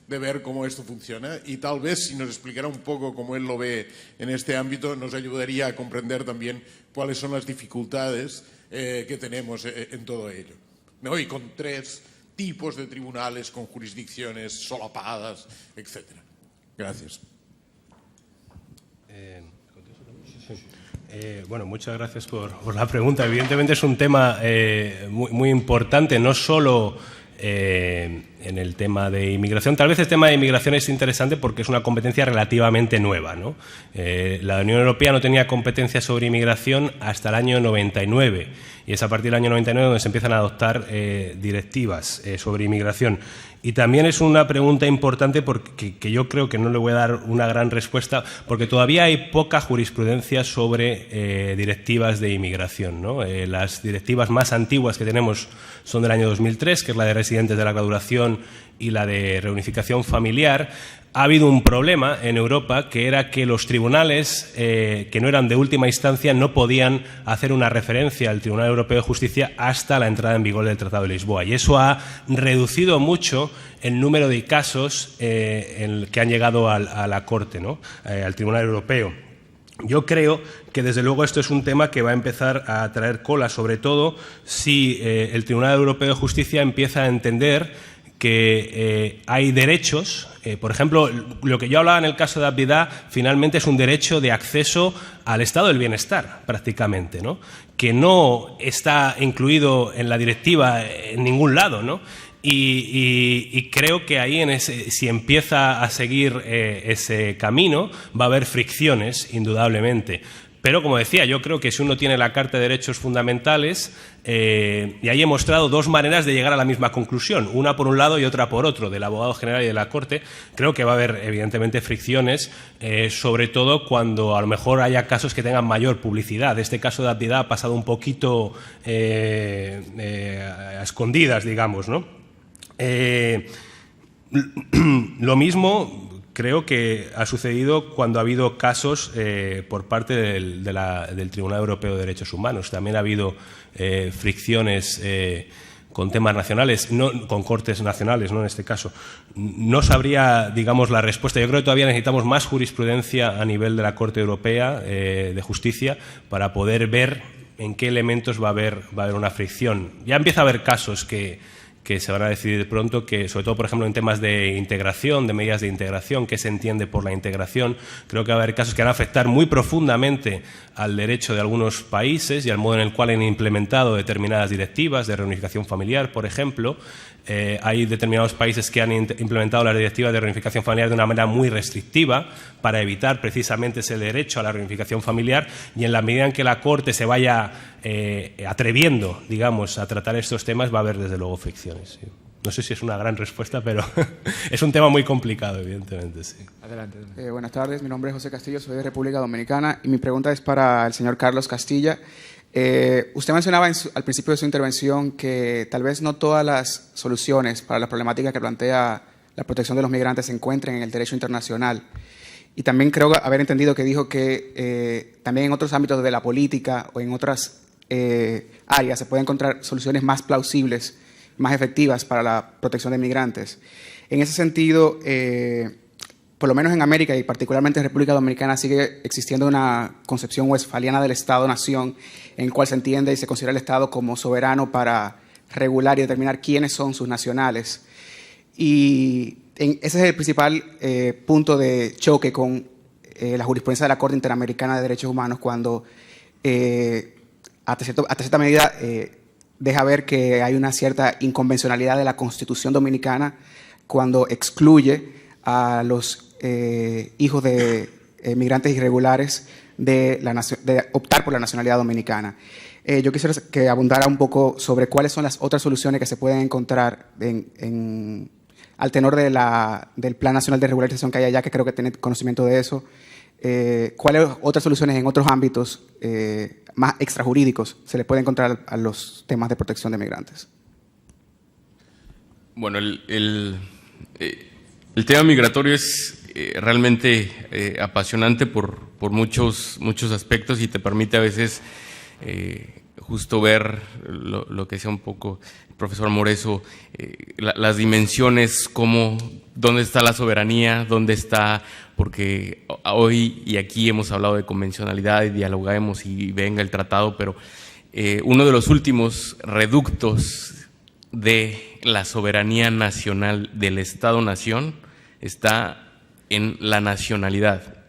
de ver cómo esto funciona, y tal vez si nos explicara un poco cómo él lo ve en este ámbito, nos ayudaría a comprender también cuáles son las dificultades que tenemos en todo ello, ¿no? Y con 3 tipos de tribunales con jurisdicciones solapadas, etcétera. Gracias. Bueno, muchas gracias por la pregunta. Evidentemente es un tema muy importante, no solo en el tema de inmigración. Tal vez el tema de inmigración es interesante porque es una competencia relativamente nueva, ¿no? La Unión Europea no tenía competencia sobre inmigración hasta el año 99, y es a partir del año 99 donde se empiezan a adoptar directivas sobre inmigración. Y también es una pregunta importante porque que yo creo que no le voy a dar una gran respuesta, porque todavía hay poca jurisprudencia sobre directivas de inmigración, ¿no? Las directivas más antiguas que tenemos son del año 2003, que es la de residentes de larga duración conciliación y la de reunificación familiar, ha habido un problema en Europa, que era que los tribunales que no eran de última instancia no podían hacer una referencia al Tribunal Europeo de Justicia hasta la entrada en vigor del Tratado de Lisboa. Y eso ha reducido mucho el número de casos que han llegado a la Corte, ¿no? Al Tribunal Europeo. Yo creo que, desde luego, esto es un tema que va a empezar a traer cola, sobre todo si el Tribunal Europeo de Justicia empieza a entender que hay derechos, por ejemplo, lo que yo hablaba en el caso de Abdillah, finalmente es un derecho de acceso al estado del bienestar, prácticamente, ¿no? Que no está incluido en la directiva en ningún lado, ¿no? Y creo que ahí, si empieza a seguir ese camino, va a haber fricciones, indudablemente. Pero, como decía, yo creo que si uno tiene la Carta de Derechos Fundamentales, y ahí he mostrado dos maneras de llegar a la misma conclusión, una por un lado y otra por otro, del abogado general y de la Corte, creo que va a haber, evidentemente, fricciones, sobre todo cuando a lo mejor haya casos que tengan mayor publicidad. Este caso de Abdillah ha pasado un poquito a escondidas, digamos, ¿no? Lo mismo creo que ha sucedido cuando ha habido casos por parte del Tribunal Europeo de Derechos Humanos. También ha habido fricciones con temas nacionales, no, con cortes nacionales, ¿no? En este caso. No sabría, digamos, la respuesta. Yo creo que todavía necesitamos más jurisprudencia a nivel de la Corte Europea de Justicia para poder ver en qué elementos va a haber una fricción. Ya empieza a haber casos que se van a decidir pronto, que sobre todo, por ejemplo, en temas de integración, de medidas de integración, qué se entiende por la integración, creo que va a haber casos que van a afectar muy profundamente al derecho de algunos países y al modo en el cual han implementado determinadas directivas de reunificación familiar, por ejemplo. Hay determinados países que han implementado las directivas de reunificación familiar de una manera muy restrictiva para evitar precisamente ese derecho a la reunificación familiar, y en la medida en que la Corte se vaya atreviendo, digamos, a tratar estos temas, va a haber, desde luego, fricciones. Sí. No sé si es una gran respuesta, pero es un tema muy complicado, evidentemente. Sí. Adelante. Buenas tardes, mi nombre es José Castillo, soy de República Dominicana y mi pregunta es para el señor Carlos Castilla. Usted mencionaba al principio de su intervención que tal vez no todas las soluciones para la problemática que plantea la protección de los migrantes se encuentren en el derecho internacional. Y también creo haber entendido que dijo que también en otros ámbitos de la política o en otras áreas se pueden encontrar soluciones más plausibles, más efectivas para la protección de migrantes. En ese sentido, por lo menos en América y particularmente en República Dominicana, sigue existiendo una concepción westfaliana del Estado-nación, en el cual se entiende y se considera el Estado como soberano para regular y determinar quiénes son sus nacionales. Y ese es el principal punto de choque con la jurisprudencia de la Corte Interamericana de Derechos Humanos, cuando hasta cierta medida deja ver que hay una cierta inconvencionalidad de la Constitución dominicana cuando excluye a los hijos de migrantes irregulares de optar por la nacionalidad dominicana. Yo quisiera que abundara un poco sobre cuáles son las otras soluciones que se pueden encontrar al tenor del Plan Nacional de Regularización que hay allá, que creo que tiene conocimiento de eso. ¿Cuáles otras soluciones en otros ámbitos más extrajurídicos se le puede encontrar a los temas de protección de migrantes? Bueno, el tema migratorio es realmente apasionante por muchos aspectos, y te permite a veces justo ver lo que decía un poco el profesor Moreso, las dimensiones, dónde está la soberanía, dónde está, porque hoy y aquí hemos hablado de convencionalidad y dialogamos y venga el tratado, pero uno de los últimos reductos de la soberanía nacional del Estado-nación está en la nacionalidad.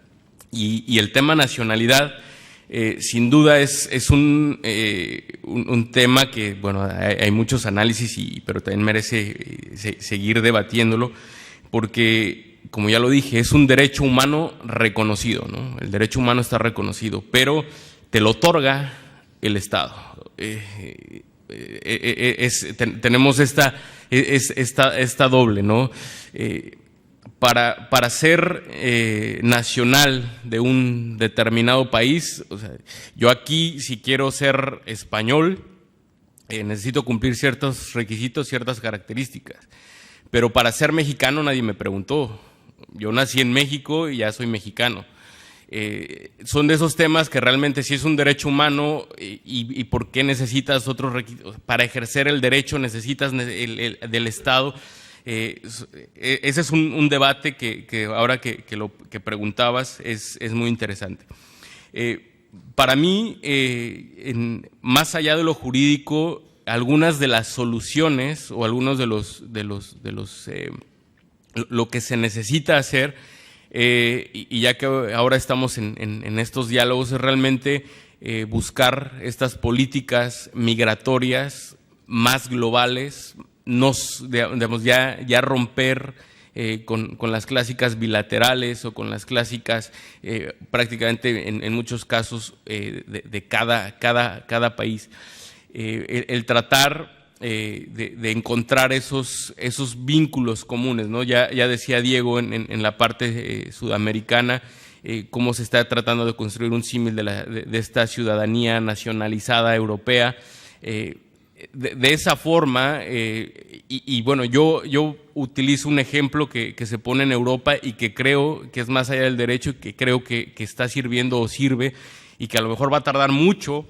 Y el tema nacionalidad, sin duda, es un tema que, bueno, hay muchos análisis, pero también merece seguir debatiéndolo, porque, como ya lo dije, es un derecho humano reconocido, ¿no? El derecho humano está reconocido, pero te lo otorga el Estado. Tenemos esta doble, ¿no? Para ser nacional de un determinado país, o sea, yo aquí, si quiero ser español, necesito cumplir ciertos requisitos, ciertas características. pero para ser mexicano nadie me preguntó. Yo nací en México y ya soy mexicano. Son de esos temas que realmente si es un derecho humano y por qué necesitas otros requisitos. Para ejercer el derecho necesitas del Estado. Ese es un debate que ahora que preguntabas es muy interesante. Para mí, más allá de lo jurídico, algunas de las soluciones o algunos de lo que se necesita hacer, y ya que ahora estamos en estos diálogos, es realmente buscar estas políticas migratorias más globales, digamos, ya romper con las clásicas bilaterales o con las clásicas prácticamente en muchos casos de cada país. El tratar de encontrar esos vínculos comunes, ¿no? Ya decía Diego en la parte sudamericana cómo se está tratando de construir un símil de esta ciudadanía nacionalizada europea. De esa forma, y bueno, yo utilizo un ejemplo que se pone en Europa y que creo que es más allá del derecho, y que creo que está sirviendo o sirve, y que a lo mejor va a tardar mucho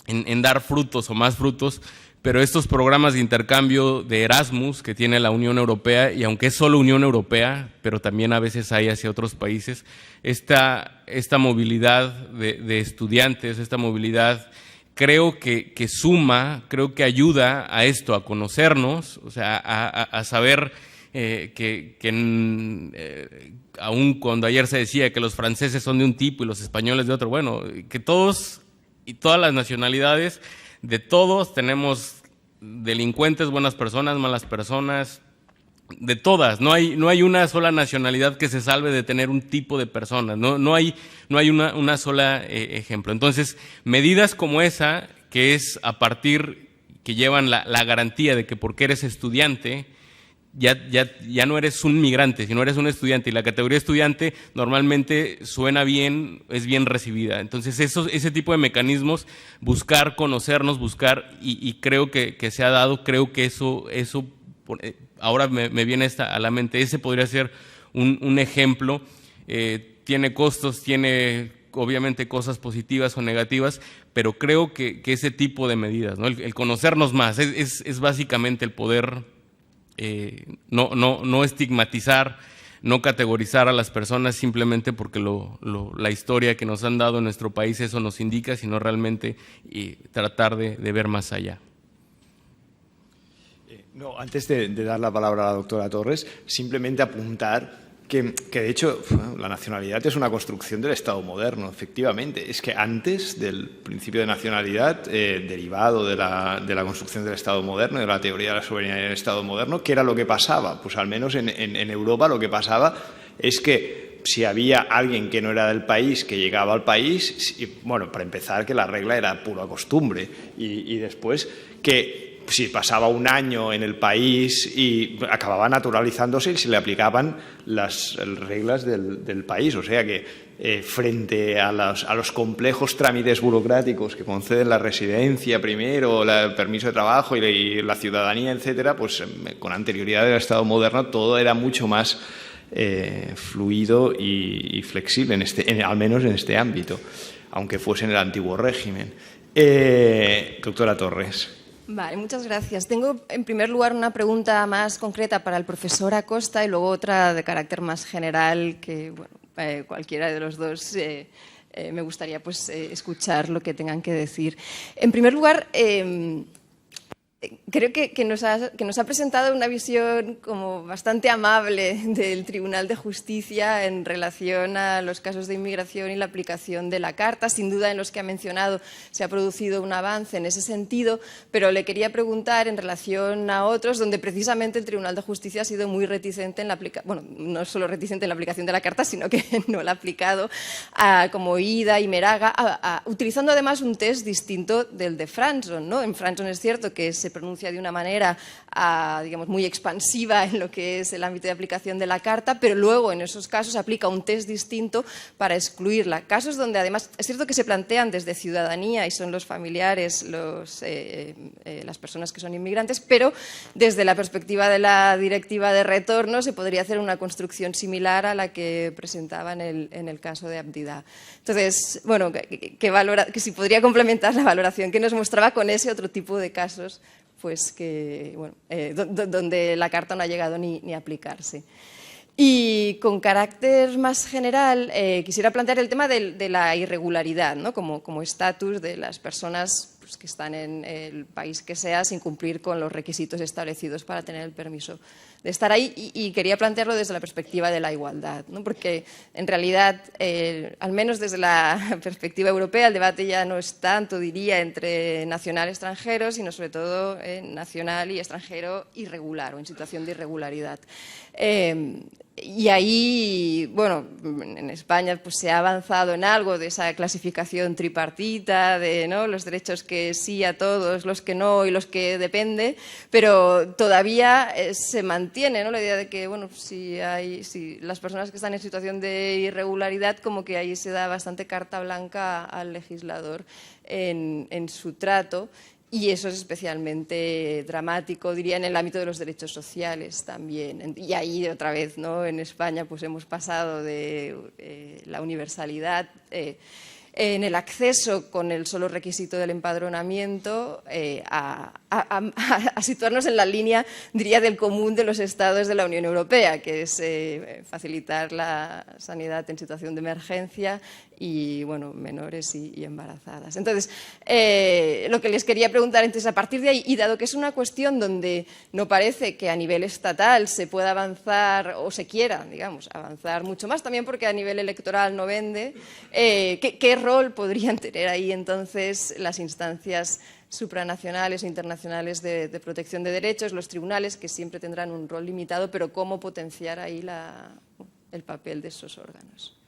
en dar frutos o más frutos, pero estos programas de intercambio de Erasmus que tiene la Unión Europea, y aunque es solo Unión Europea, pero también a veces hay hacia otros países, esta movilidad de estudiantes, esta movilidad creo que suma, creo que ayuda a esto, a conocernos, o sea, a saber que aun cuando ayer se decía que los franceses son de un tipo y los españoles de otro, bueno, que todos y todas las nacionalidades, de todos tenemos delincuentes, buenas personas, malas personas, de todas. No hay una sola nacionalidad que se salve de tener un tipo de personas, no hay una sola ejemplo. Entonces, medidas como esa, que es a partir, que llevan la garantía de que porque eres estudiante, ya no eres un migrante, sino eres un estudiante, y la categoría estudiante normalmente suena bien, es bien recibida. Entonces ese tipo de mecanismos, buscar, conocernos, buscar, y creo que se ha dado, creo que eso ahora me viene a la mente, ese podría ser un ejemplo. Tiene costos, tiene obviamente cosas positivas o negativas, pero creo que ese tipo de medidas, ¿no? El conocernos más, es básicamente el poder no estigmatizar, no categorizar a las personas simplemente porque la historia que nos han dado en nuestro país eso nos indica, sino realmente tratar de ver más allá. No, antes de dar la palabra a la doctora Torres, simplemente apuntar que de hecho la nacionalidad es una construcción del Estado moderno, efectivamente. Es que antes del principio de nacionalidad, derivado de la construcción del Estado moderno, de la teoría de la soberanía del Estado moderno, ¿qué era lo que pasaba? Pues al menos en Europa lo que pasaba es que si había alguien que no era del país que llegaba al país, bueno, para empezar que la regla era pura costumbre, y después que si pasaba un año en el país y acababa naturalizándose y se le aplicaban las reglas del país. O sea que frente a los complejos trámites burocráticos que conceden la residencia primero, el permiso de trabajo y la ciudadanía, etcétera, pues con anterioridad del Estado moderno todo era mucho más fluido y flexible, al menos en este ámbito, aunque fuese en el antiguo régimen. Doctora Torres. Vale, muchas gracias. Tengo, en primer lugar, una pregunta más concreta para el profesor Acosta y luego otra de carácter más general que, bueno, cualquiera de los dos me gustaría pues, escuchar lo que tengan que decir. En primer lugar, creo que nos ha presentado una visión como bastante amable del Tribunal de Justicia en relación a los casos de inmigración y la aplicación de la Carta. Sin duda, en los que ha mencionado se ha producido un avance en ese sentido, pero le quería preguntar en relación a otros donde precisamente el Tribunal de Justicia ha sido muy reticente en la aplicación, bueno, no solo reticente en la aplicación de la Carta, sino que no la ha aplicado, como Ida y Meraga, utilizando además un test distinto del de Franson, ¿no? En Franson es cierto que se se pronuncia de una manera, digamos, muy expansiva en lo que es el ámbito de aplicación de la Carta, pero luego en esos casos aplica un test distinto para excluirla. Casos donde además es cierto que se plantean desde ciudadanía y son los familiares, las personas que son inmigrantes, pero desde la perspectiva de la directiva de retorno se podría hacer una construcción similar a la que presentaba en el caso de Abdida. Entonces, bueno, que si podría complementar la valoración que nos mostraba con ese otro tipo de casos, pues que, bueno, donde la Carta no ha llegado ni a aplicarse. Y con carácter más general, quisiera plantear el tema de la irregularidad, ¿no? como estatus de las personas pues, que están en el país que sea sin cumplir con los requisitos establecidos para tener el permiso de estar ahí, y quería plantearlo desde la perspectiva de la igualdad, ¿no? Porque en realidad, al menos desde la perspectiva europea, el debate ya no es tanto, diría, entre nacional y extranjero, sino sobre todo nacional y extranjero irregular o en situación de irregularidad. Y ahí, bueno, en España pues, se ha avanzado en algo de esa clasificación tripartita, de ¿no? los derechos que sí a todos, los que no y los que depende, pero todavía se mantiene, ¿no? La idea de que, bueno, si las personas que están en situación de irregularidad, como que ahí se da bastante carta blanca al legislador en su trato. Y eso es especialmente dramático, diría, en el ámbito de los derechos sociales también. Y ahí, otra vez, ¿no? En España pues hemos pasado de la universalidad en el acceso con el solo requisito del empadronamiento a situarnos en la línea, diría, del común de los estados de la Unión Europea, que es facilitar la sanidad en situación de emergencia y, bueno, menores y embarazadas. Entonces, lo que les quería preguntar, entonces, a partir de ahí, y dado que es una cuestión donde no parece que a nivel estatal se pueda avanzar o se quiera, digamos, avanzar mucho más, también porque a nivel electoral no vende, ¿qué rol podrían tener ahí entonces las instancias supranacionales e internacionales de protección de derechos, los tribunales, que siempre tendrán un rol limitado, pero cómo potenciar ahí el papel de esos órganos?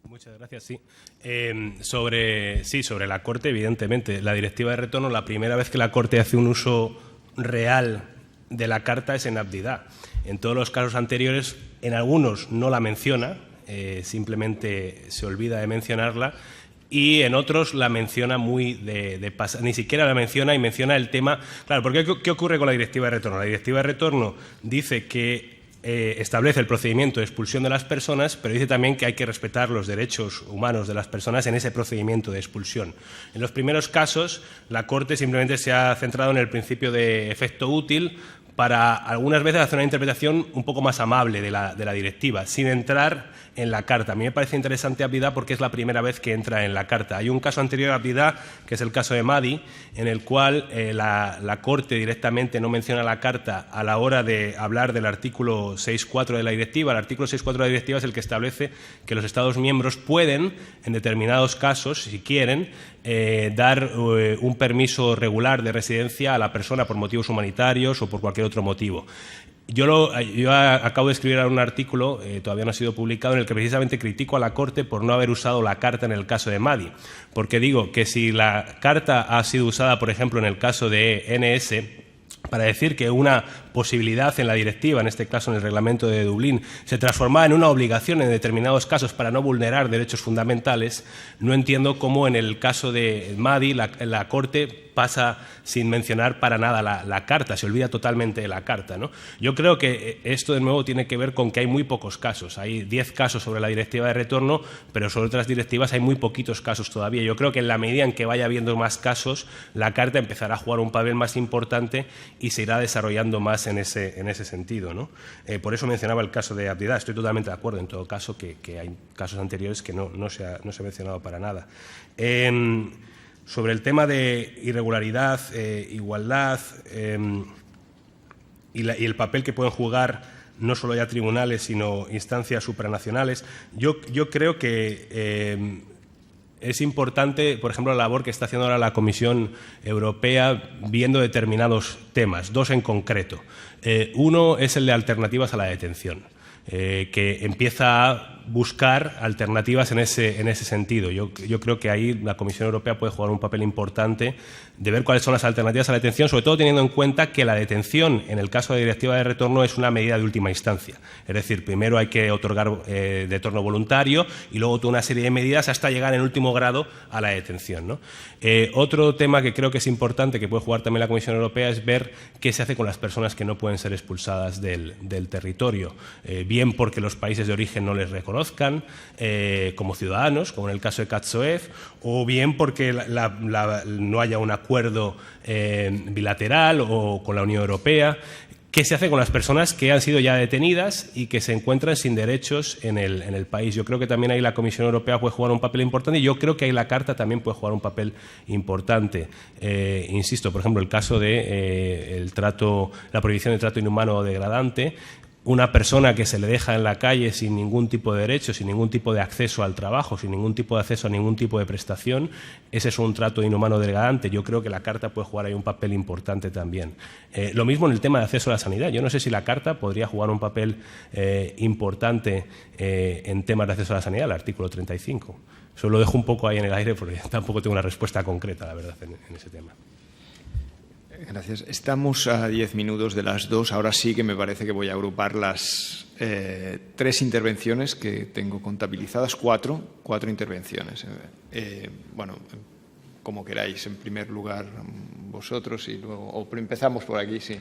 Muchas gracias. Sí. Sobre la Corte, evidentemente, la directiva de retorno, la primera vez que la Corte hace un uso real de la Carta es en Abdida. En todos los casos anteriores, en algunos no la menciona, simplemente se olvida de mencionarla, y en otros la menciona muy de pasada, ni siquiera la menciona y menciona el tema. Claro, porque ¿qué ocurre con la directiva de retorno? La directiva de retorno dice que establece el procedimiento de expulsión de las personas, pero dice también que hay que respetar los derechos humanos de las personas en ese procedimiento de expulsión. En los primeros casos, la Corte simplemente se ha centrado en el principio de efecto útil para algunas veces hacer una interpretación un poco más amable de la directiva, sin entrar en la Carta. A mí me parece interesante Abdida porque es la primera vez que entra en la Carta. Hay un caso anterior a Abdida, que es el caso de Mahdi, en el cual la Corte directamente no menciona la Carta a la hora de hablar del artículo 6.4 de la directiva. El artículo 6.4 de la directiva es el que establece que los Estados miembros pueden, en determinados casos, si quieren, dar un permiso regular de residencia a la persona por motivos humanitarios o por cualquier otro motivo. Yo acabo de escribir un artículo, todavía no ha sido publicado, en el que precisamente critico a la Corte por no haber usado la Carta en el caso de Mahdi, porque digo que si la Carta ha sido usada, por ejemplo, en el caso de NS, para decir que una posibilidad en la directiva, en este caso en el reglamento de Dublín, se transformaba en una obligación en determinados casos para no vulnerar derechos fundamentales, no entiendo cómo en el caso de Mahdi la Corte pasa sin mencionar para nada la Carta, se olvida totalmente de la Carta, ¿no? Yo creo que esto de nuevo tiene que ver con que hay muy pocos casos, hay 10 casos sobre la directiva de retorno, pero sobre otras directivas hay muy poquitos casos todavía. Yo creo que en la medida en que vaya habiendo más casos, la Carta empezará a jugar un papel más importante y se irá desarrollando más en ese sentido, ¿no? Por eso mencionaba el caso de Abdida. Estoy totalmente de acuerdo en todo caso que hay casos anteriores que no se ha mencionado para nada. Sobre el tema de irregularidad, igualdad y el papel que pueden jugar no solo ya tribunales, sino instancias supranacionales, yo creo que es importante, por ejemplo, la labor que está haciendo ahora la Comisión Europea viendo determinados temas, dos en concreto. Uno es el de alternativas a la detención. que empieza a buscar alternativas en ese sentido. Yo creo que ahí la Comisión Europea puede jugar un papel importante de ver cuáles son las alternativas a la detención, sobre todo teniendo en cuenta que la detención, en el caso de la directiva de retorno, es una medida de última instancia. Es decir, primero hay que otorgar retorno voluntario y luego toda una serie de medidas hasta llegar en último grado a la detención, ¿no? Otro tema que creo que es importante, que puede jugar también la Comisión Europea, es ver qué se hace con las personas que no pueden ser expulsadas del territorio, bien porque los países de origen no les reconozcan como ciudadanos, como en el caso de Katsoev, o bien porque no haya un acuerdo bilateral o con la Unión Europea. ¿Qué se hace con las personas que han sido ya detenidas y que se encuentran sin derechos en el país? Yo creo que también ahí la Comisión Europea puede jugar un papel importante y yo creo que ahí la Carta también puede jugar un papel importante. Insisto, por ejemplo, el caso de la prohibición de trato inhumano o degradante. Una persona que se le deja en la calle sin ningún tipo de derecho, sin ningún tipo de acceso al trabajo, sin ningún tipo de acceso a ningún tipo de prestación, ese es un trato inhumano degradante. Yo creo que la Carta puede jugar ahí un papel importante también. Lo mismo en el tema de acceso a la sanidad. Yo no sé si la Carta podría jugar un papel importante en temas de acceso a la sanidad, el artículo 35. Eso lo dejo un poco ahí en el aire porque tampoco tengo una respuesta concreta, la verdad, en ese tema. Gracias. Estamos a 10 minutos de las 2. Ahora sí que me parece que voy a agrupar las 3 intervenciones que tengo contabilizadas, 4 intervenciones. Bueno, como queráis. En primer lugar, vosotros y luego... O empezamos por aquí, sí.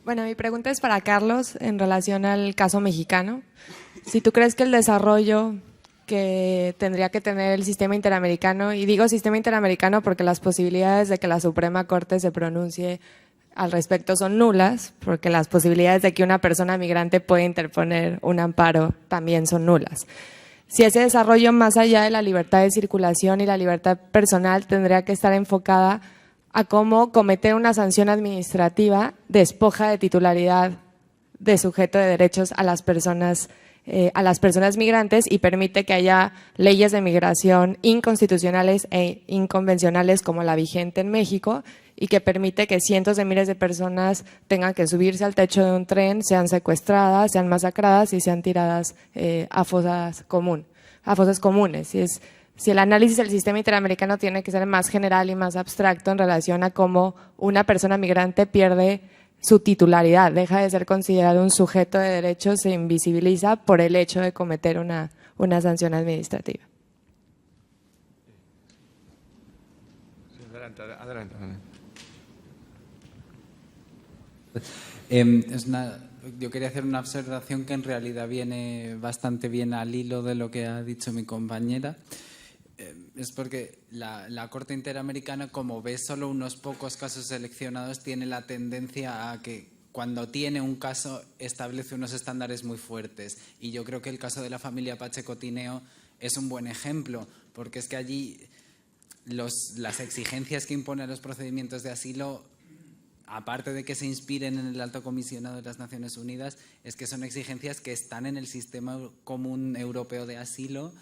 Bueno, mi pregunta es para Carlos en relación al caso mexicano. Si tú crees que el desarrollo que tendría que tener el sistema interamericano, y digo sistema interamericano porque las posibilidades de que la Suprema Corte se pronuncie al respecto son nulas, porque las posibilidades de que una persona migrante pueda interponer un amparo también son nulas. Si ese desarrollo, más allá de la libertad de circulación y la libertad personal, tendría que estar enfocada a cómo cometer una sanción administrativa despoja de titularidad de sujeto de derechos a las personas migrantes y permite que haya leyes de migración inconstitucionales e inconvencionales como la vigente en México y que permite que cientos de miles de personas tengan que subirse al techo de un tren, sean secuestradas, sean masacradas y sean tiradas a fosas comunes. Si el análisis del sistema interamericano tiene que ser más general y más abstracto en relación a cómo una persona migrante pierde su titularidad, deja de ser considerado un sujeto de derechos, se invisibiliza por el hecho de cometer una sanción administrativa. Sí, adelante. Yo quería hacer una observación que en realidad viene bastante bien al hilo de lo que ha dicho mi compañera. Es porque la Corte Interamericana, como ve solo unos pocos casos seleccionados, tiene la tendencia a que cuando tiene un caso establece unos estándares muy fuertes. Y yo creo que el caso de la familia Pacheco Tineo es un buen ejemplo, porque es que allí las exigencias que imponen los procedimientos de asilo, aparte de que se inspiren en el Alto Comisionado de las Naciones Unidas, es que son exigencias que están en el sistema común europeo de asilo,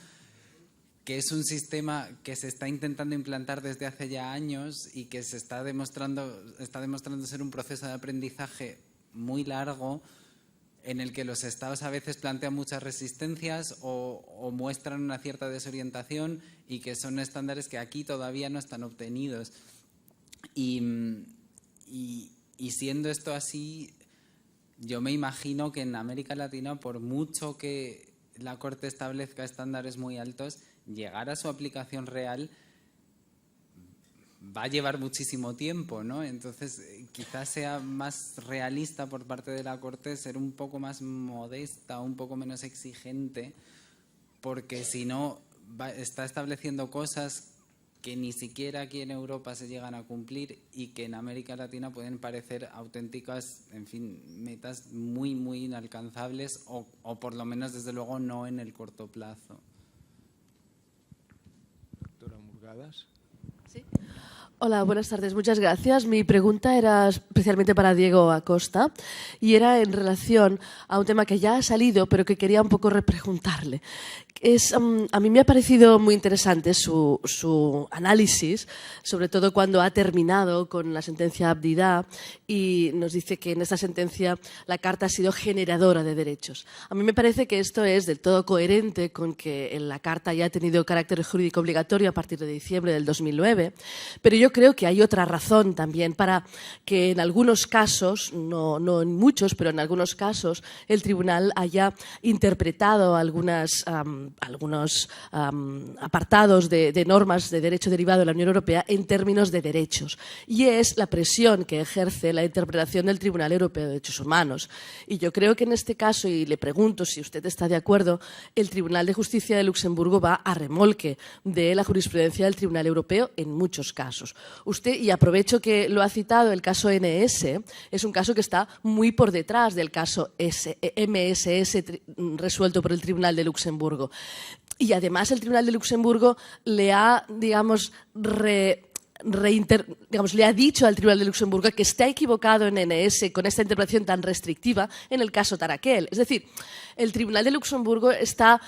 que es un sistema que se está intentando implantar desde hace ya años y que está demostrando ser un proceso de aprendizaje muy largo en el que los estados a veces plantean muchas resistencias o muestran una cierta desorientación y que son estándares que aquí todavía no están obtenidos. Y siendo esto así, yo me imagino que en América Latina, por mucho que la Corte establezca estándares muy altos, llegar a su aplicación real va a llevar muchísimo tiempo, ¿no? Entonces, quizás sea más realista por parte de la Corte ser un poco más modesta, un poco menos exigente, porque si no, está estableciendo cosas que ni siquiera aquí en Europa se llegan a cumplir y que en América Latina pueden parecer auténticas, en fin, metas muy, muy inalcanzables o por lo menos, desde luego, no en el corto plazo. Doctora Murgadas. Sí. Hola, buenas tardes. Muchas gracias. Mi pregunta era especialmente para Diego Acosta y era en relación a un tema que ya ha salido, pero que quería un poco repreguntarle. A mí me ha parecido muy interesante su análisis, sobre todo cuando ha terminado con la sentencia Abdidá y nos dice que en esta sentencia la Carta ha sido generadora de derechos. A mí me parece que esto es del todo coherente con que la Carta ya ha tenido carácter jurídico obligatorio a partir de diciembre del 2009, pero yo creo que hay otra razón también para que en algunos casos, no en muchos, pero en algunos casos, el tribunal haya interpretado algunos apartados de normas de derecho derivado de la Unión Europea en términos de derechos. Y es la presión que ejerce la interpretación del Tribunal Europeo de Derechos Humanos. Y yo creo que en este caso, y le pregunto si usted está de acuerdo, el Tribunal de Justicia de Luxemburgo va a remolque de la jurisprudencia del Tribunal Europeo en muchos casos. Usted, y aprovecho que lo ha citado, el caso NS es un caso que está muy por detrás del caso MSS resuelto por el Tribunal de Luxemburgo. Y además el Tribunal de Luxemburgo le ha, le ha dicho al Tribunal de Luxemburgo que está equivocado en NS con esta interpretación tan restrictiva en el caso Taraquel. Es decir, el Tribunal de Luxemburgo está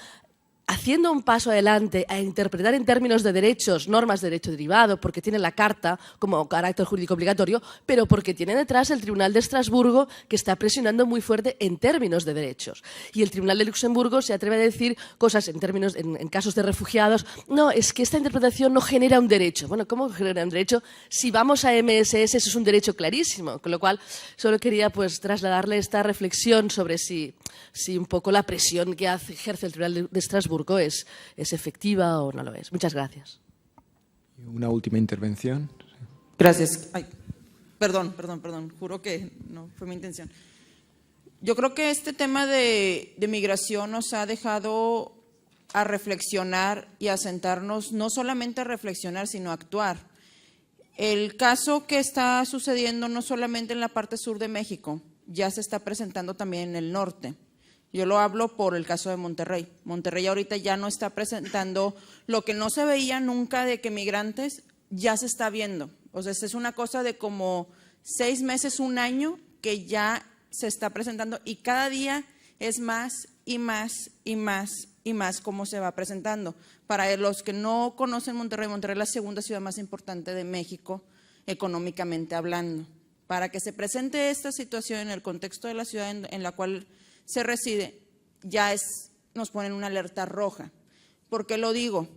haciendo un paso adelante a interpretar en términos de derechos, normas de derecho derivado, porque tiene la Carta como carácter jurídico obligatorio, pero porque tiene detrás el Tribunal de Estrasburgo que está presionando muy fuerte en términos de derechos. Y el Tribunal de Luxemburgo se atreve a decir cosas en términos, en casos de refugiados, no, es que esta interpretación no genera un derecho. Bueno, ¿cómo genera un derecho? Si vamos a MSS, eso es un derecho clarísimo, con lo cual solo quería pues trasladarle esta reflexión sobre si un poco la presión que ejerce el Tribunal de Estrasburgo es efectiva o no lo es. Muchas gracias. Una última intervención. Gracias. Ay, perdón. Juro que no fue mi intención. Yo creo que este tema de migración nos ha dejado a reflexionar y a sentarnos, no solamente a reflexionar, sino a actuar. El caso que está sucediendo no solamente en la parte sur de México, ya se está presentando también en el norte. Yo lo hablo por el caso de Monterrey. Monterrey ahorita ya no está presentando lo que no se veía nunca de que migrantes, ya se está viendo. O sea, es una cosa de como 6 meses, 1 año que ya se está presentando y cada día es más y más y más y más cómo se va presentando. Para los que no conocen Monterrey, Monterrey es la segunda ciudad más importante de México económicamente hablando. Para que se presente esta situación en el contexto de la ciudad en la cual se reside, nos ponen una alerta roja. ¿Por qué lo digo?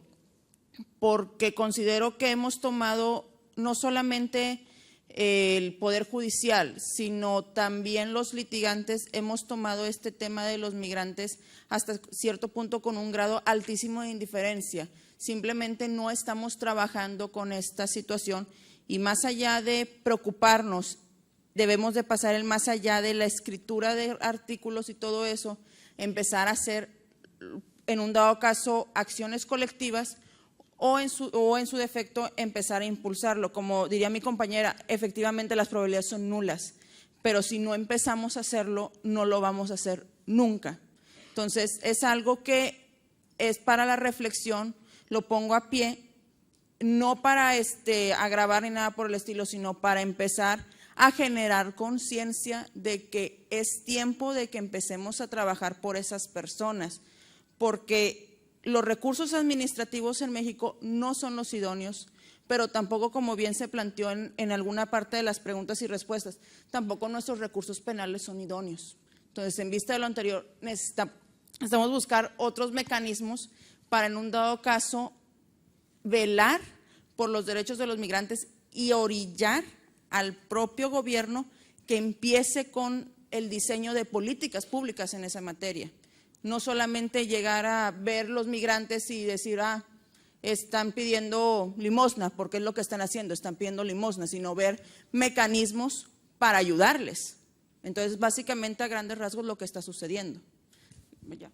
Porque considero que hemos tomado no solamente el Poder Judicial, sino también los litigantes hemos tomado este tema de los migrantes hasta cierto punto con un grado altísimo de indiferencia. Simplemente no estamos trabajando con esta situación y más allá de preocuparnos, debemos de pasar el más allá de la escritura de artículos y todo eso, empezar a hacer, en un dado caso, acciones colectivas o en su defecto empezar a impulsarlo. Como diría mi compañera, efectivamente las probabilidades son nulas, pero si no empezamos a hacerlo, no lo vamos a hacer nunca. Entonces, es algo que es para la reflexión, lo pongo a pie, no para agravar ni nada por el estilo, sino para empezar a generar conciencia de que es tiempo de que empecemos a trabajar por esas personas, porque los recursos administrativos en México no son los idóneos, pero tampoco, como bien se planteó en alguna parte de las preguntas y respuestas, tampoco nuestros recursos penales son idóneos. Entonces, en vista de lo anterior, necesitamos buscar otros mecanismos para, en un dado caso, velar por los derechos de los migrantes y orillar al propio gobierno que empiece con el diseño de políticas públicas en esa materia. No solamente llegar a ver los migrantes y decir, están pidiendo limosna, porque es lo que están haciendo, están pidiendo limosna, sino ver mecanismos para ayudarles. Entonces, básicamente, a grandes rasgos, lo que está sucediendo. Ya.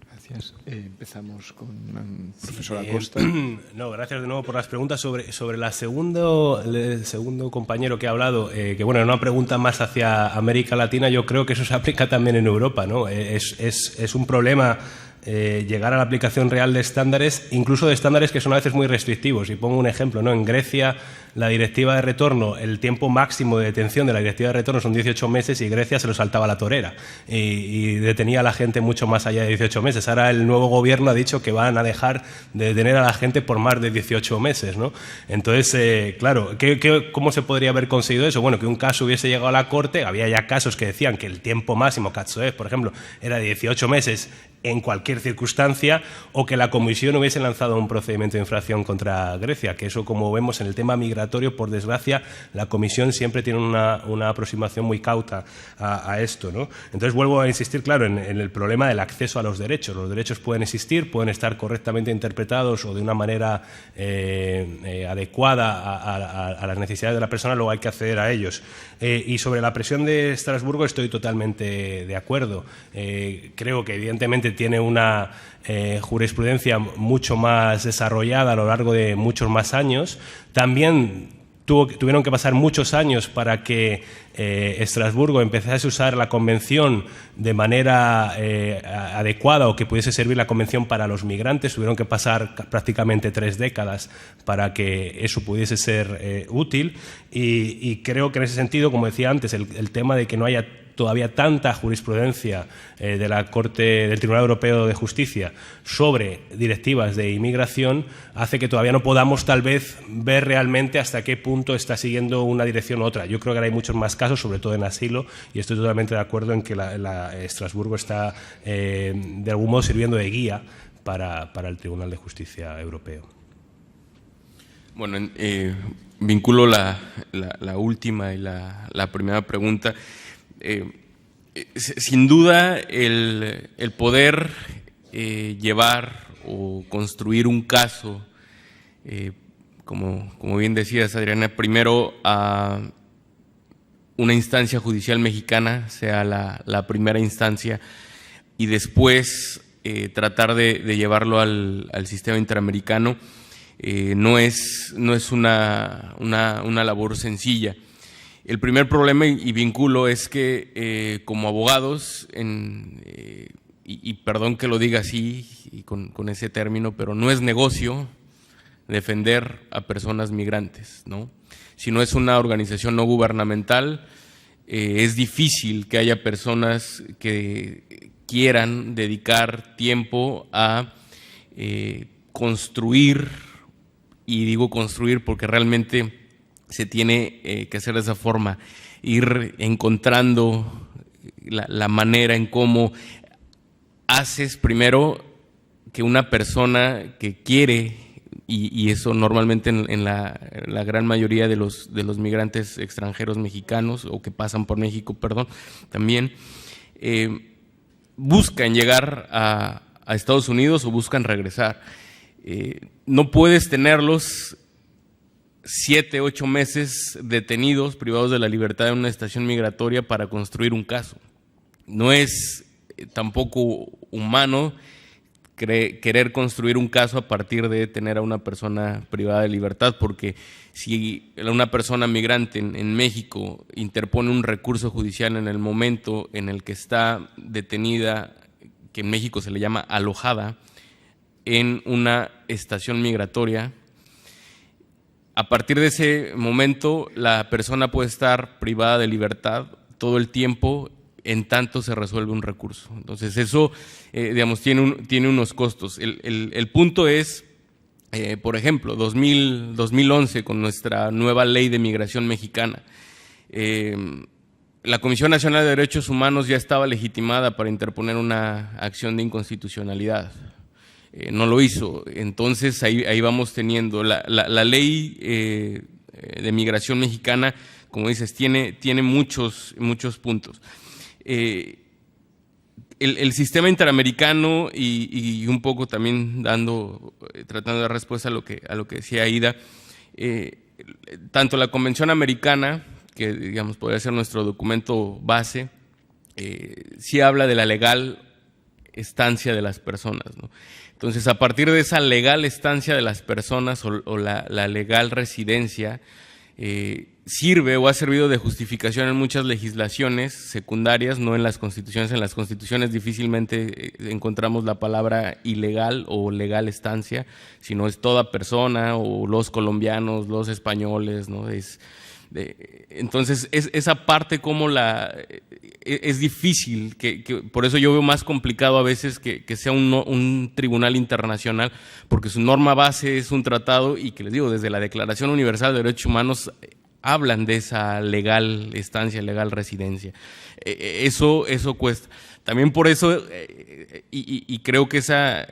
Gracias. Empezamos con el profesor Acosta. No, gracias de nuevo por las preguntas. Sobre el segundo compañero que ha hablado, que bueno, una pregunta más hacia América Latina, yo creo que eso se aplica también en Europa, ¿no? Es un problema llegar a la aplicación real de estándares, incluso de estándares que son a veces muy restrictivos. Y pongo un ejemplo, ¿no? En Grecia, la directiva de retorno, el tiempo máximo de detención de la directiva de retorno son 18 meses y Grecia se lo saltaba la torera y detenía a la gente mucho más allá de 18 meses. Ahora el nuevo gobierno ha dicho que van a dejar de detener a la gente por más de 18 meses, ¿no? Entonces, claro, ¿cómo se podría haber conseguido eso? Bueno, que un caso hubiese llegado a la Corte, había ya casos que decían que el tiempo máximo, Katsoev, por ejemplo, era de 18 meses en cualquier circunstancia, o que la Comisión hubiese lanzado un procedimiento de infracción contra Grecia, que eso, como vemos en el tema migratorio, por desgracia, la Comisión siempre tiene una aproximación muy cauta a esto, ¿no? Entonces vuelvo a insistir, claro, en el problema del acceso a los derechos. Los derechos pueden existir, pueden estar correctamente interpretados o de una manera adecuada a las necesidades de la persona, luego hay que acceder a ellos. Y sobre la presión de Estrasburgo estoy totalmente de acuerdo. Creo que evidentemente tiene una jurisprudencia mucho más desarrollada a lo largo de muchos más años. También tuvieron que pasar muchos años para que Estrasburgo empezase a usar la convención de manera adecuada, o que pudiese servir la convención para los migrantes. Tuvieron que pasar prácticamente 3 décadas para que eso pudiese ser útil, y creo que en ese sentido, como decía antes, el tema de que no haya todavía tanta jurisprudencia de la Corte, del Tribunal Europeo de Justicia sobre directivas de inmigración hace que todavía no podamos tal vez ver realmente hasta qué punto está siguiendo una dirección u otra. Yo creo que ahora hay muchos más casos, sobre todo en asilo, y estoy totalmente de acuerdo en que Estrasburgo está de algún modo sirviendo de guía para el Tribunal de Justicia Europeo. Bueno, vinculo la última y la primera pregunta. Sin duda el poder llevar o construir un caso, como bien decías, Adriana, primero a una instancia judicial mexicana, sea la primera instancia, y después tratar de llevarlo al sistema interamericano, no es una labor sencilla. El primer problema, y vinculo, es que como abogados, y perdón que lo diga así y con ese término, pero no es negocio defender a personas migrantes, ¿no? Si no es una organización no gubernamental, es difícil que haya personas que quieran dedicar tiempo a construir, y digo construir porque realmente se tiene que hacer de esa forma, ir encontrando la manera en cómo haces primero que una persona que quiere, y eso normalmente en la gran mayoría de los migrantes extranjeros mexicanos, o que pasan por México, perdón, también buscan llegar a Estados Unidos o buscan regresar. No puedes tenerlos 7, 8 meses detenidos, privados de la libertad en una estación migratoria para construir un caso. No es tampoco humano querer construir un caso a partir de tener a una persona privada de libertad, porque si una persona migrante en México interpone un recurso judicial en el momento en el que está detenida, que en México se le llama alojada, en una estación migratoria, a partir de ese momento la persona puede estar privada de libertad todo el tiempo en tanto se resuelve un recurso. Entonces eso, digamos, tiene unos costos. El punto es, por ejemplo, 2011, con nuestra nueva ley de migración mexicana, la Comisión Nacional de Derechos Humanos ya estaba legitimada para interponer una acción de inconstitucionalidad. No lo hizo. Entonces ahí vamos teniendo la ley de migración mexicana, como dices, tiene muchos puntos. El sistema interamericano, y un poco también tratando de dar respuesta a lo que decía Aida, tanto la Convención Americana, que digamos podría ser nuestro documento base, sí habla de la legal estancia de las personas, ¿no? Entonces, a partir de esa legal estancia de las personas o la legal residencia, sirve o ha servido de justificación en muchas legislaciones secundarias, no en las constituciones. En las constituciones difícilmente encontramos la palabra ilegal o legal estancia, sino es toda persona, o los colombianos, los españoles, ¿no? Entonces, esa parte como es difícil, que por eso yo veo más complicado a veces que sea un tribunal internacional, porque su norma base es un tratado, y que les digo, desde la Declaración Universal de Derechos Humanos hablan de esa legal estancia, legal residencia. Eso cuesta. También por eso, y creo que esa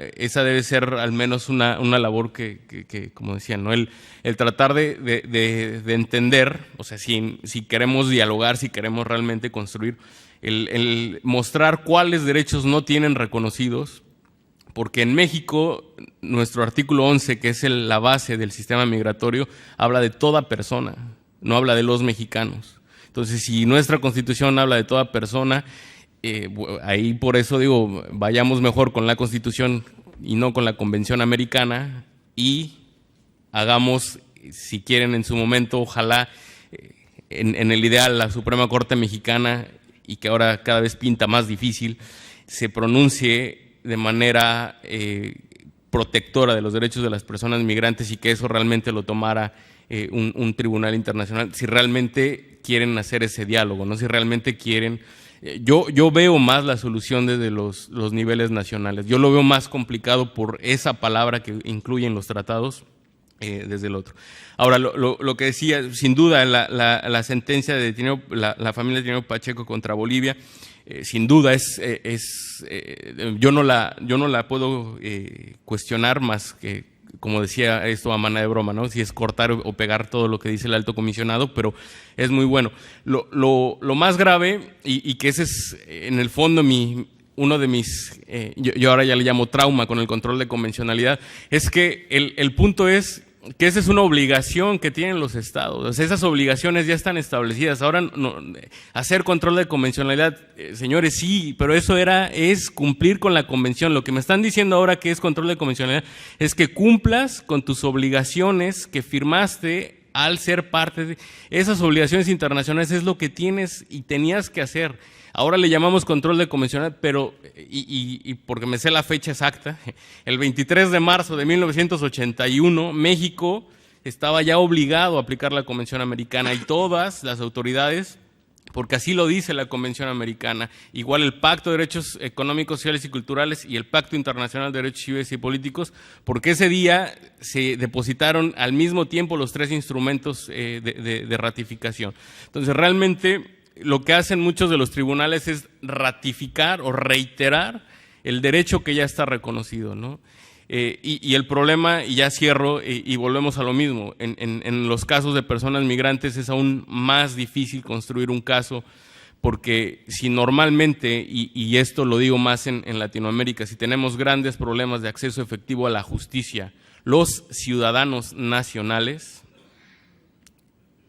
debe ser al menos una labor que como decía, ¿no? El tratar de entender, o sea, si queremos dialogar, si queremos realmente construir, el mostrar cuáles derechos no tienen reconocidos, porque en México nuestro artículo 11, que es la base del sistema migratorio, habla de toda persona, no habla de los mexicanos. Entonces, si nuestra Constitución habla de toda persona, ahí por eso digo, vayamos mejor con la Constitución y no con la Convención Americana, y hagamos, si quieren en su momento, ojalá en el ideal, la Suprema Corte Mexicana, y que ahora cada vez pinta más difícil, se pronuncie de manera protectora de los derechos de las personas migrantes, y que eso realmente lo tomara un tribunal internacional, si realmente quieren hacer ese diálogo, ¿no? Si realmente quieren. Yo veo más la solución desde los niveles nacionales. Yo lo veo más complicado por esa palabra que incluyen los tratados desde el otro. Ahora, lo que decía, sin duda, la sentencia de la familia de Tineo Pacheco contra Bolivia, sin duda yo no la puedo cuestionar más que, como decía esto a manera de broma, ¿no? Si es cortar o pegar todo lo que dice el alto comisionado, pero es muy bueno. Lo más grave, y que ese es en el fondo uno de mis, yo ahora ya le llamo trauma con el control de convencionalidad, es que el punto es que esa es una obligación que tienen los estados. O sea, esas obligaciones ya están establecidas. Ahora, hacer control de convencionalidad, señores, sí, pero eso es cumplir con la convención. Lo que me están diciendo ahora que es control de convencionalidad es que cumplas con tus obligaciones que firmaste al ser parte de esas obligaciones internacionales. Es lo que tienes y tenías que hacer. Ahora le llamamos control de convencionalidad, pero, y porque me sé la fecha exacta, el 23 de marzo de 1981, México estaba ya obligado a aplicar la Convención Americana, y todas las autoridades, porque así lo dice la Convención Americana, igual el Pacto de Derechos Económicos, Sociales y Culturales y el Pacto Internacional de Derechos Civiles y Políticos, porque ese día se depositaron al mismo tiempo los tres instrumentos de ratificación. Entonces, realmente, lo que hacen muchos de los tribunales es ratificar o reiterar el derecho que ya está reconocido, ¿no? Y el problema, y ya cierro, y volvemos a lo mismo, en los casos de personas migrantes es aún más difícil construir un caso, porque si normalmente, y esto lo digo más en Latinoamérica, si tenemos grandes problemas de acceso efectivo a la justicia, los ciudadanos nacionales,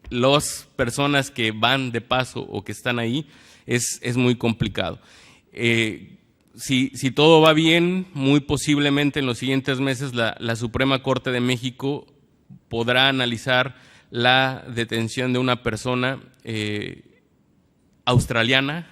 las personas que van de paso o que están ahí, es muy complicado. Si todo va bien, muy posiblemente en los siguientes meses la Suprema Corte de México podrá analizar la detención de una persona australiana,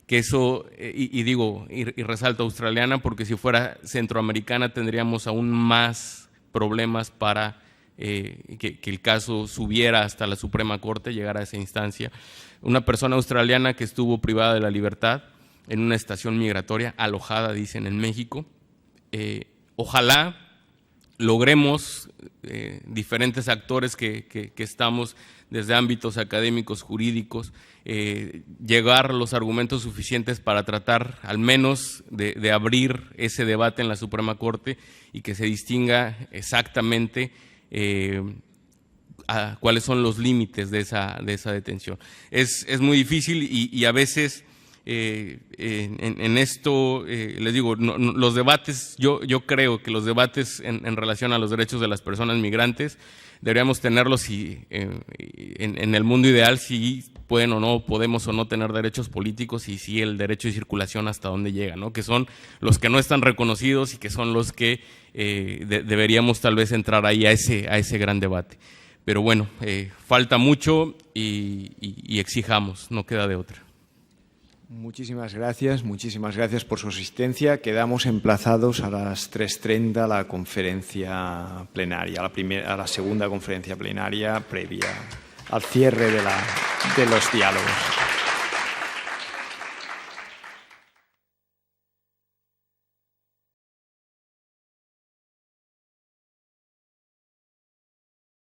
que eso, y resalto australiana, porque si fuera centroamericana tendríamos aún más problemas para que el caso subiera hasta la Suprema Corte, llegara a esa instancia. Una persona australiana que estuvo privada de la libertad en una estación migratoria, alojada, dicen, en México. Ojalá logremos, diferentes actores que estamos desde ámbitos académicos, jurídicos, llegar los argumentos suficientes para tratar al menos de abrir ese debate en la Suprema Corte, y que se distinga exactamente cuáles son los límites de esa detención. Es muy difícil, y a veces en esto, les digo, los debates, yo creo que los debates en relación a los derechos de las personas migrantes deberíamos tenerlos en el mundo ideal, si pueden o no, podemos o no tener derechos políticos, y si el derecho de circulación hasta dónde llega, ¿no? Que son los que no están reconocidos y que son los que deberíamos tal vez entrar ahí a ese gran debate. pero bueno, falta mucho y exijamos, no queda de otra. Muchísimas gracias por su asistencia. Quedamos emplazados a las 3:30 a la conferencia plenaria, a la segunda conferencia plenaria previa al cierre de los diálogos.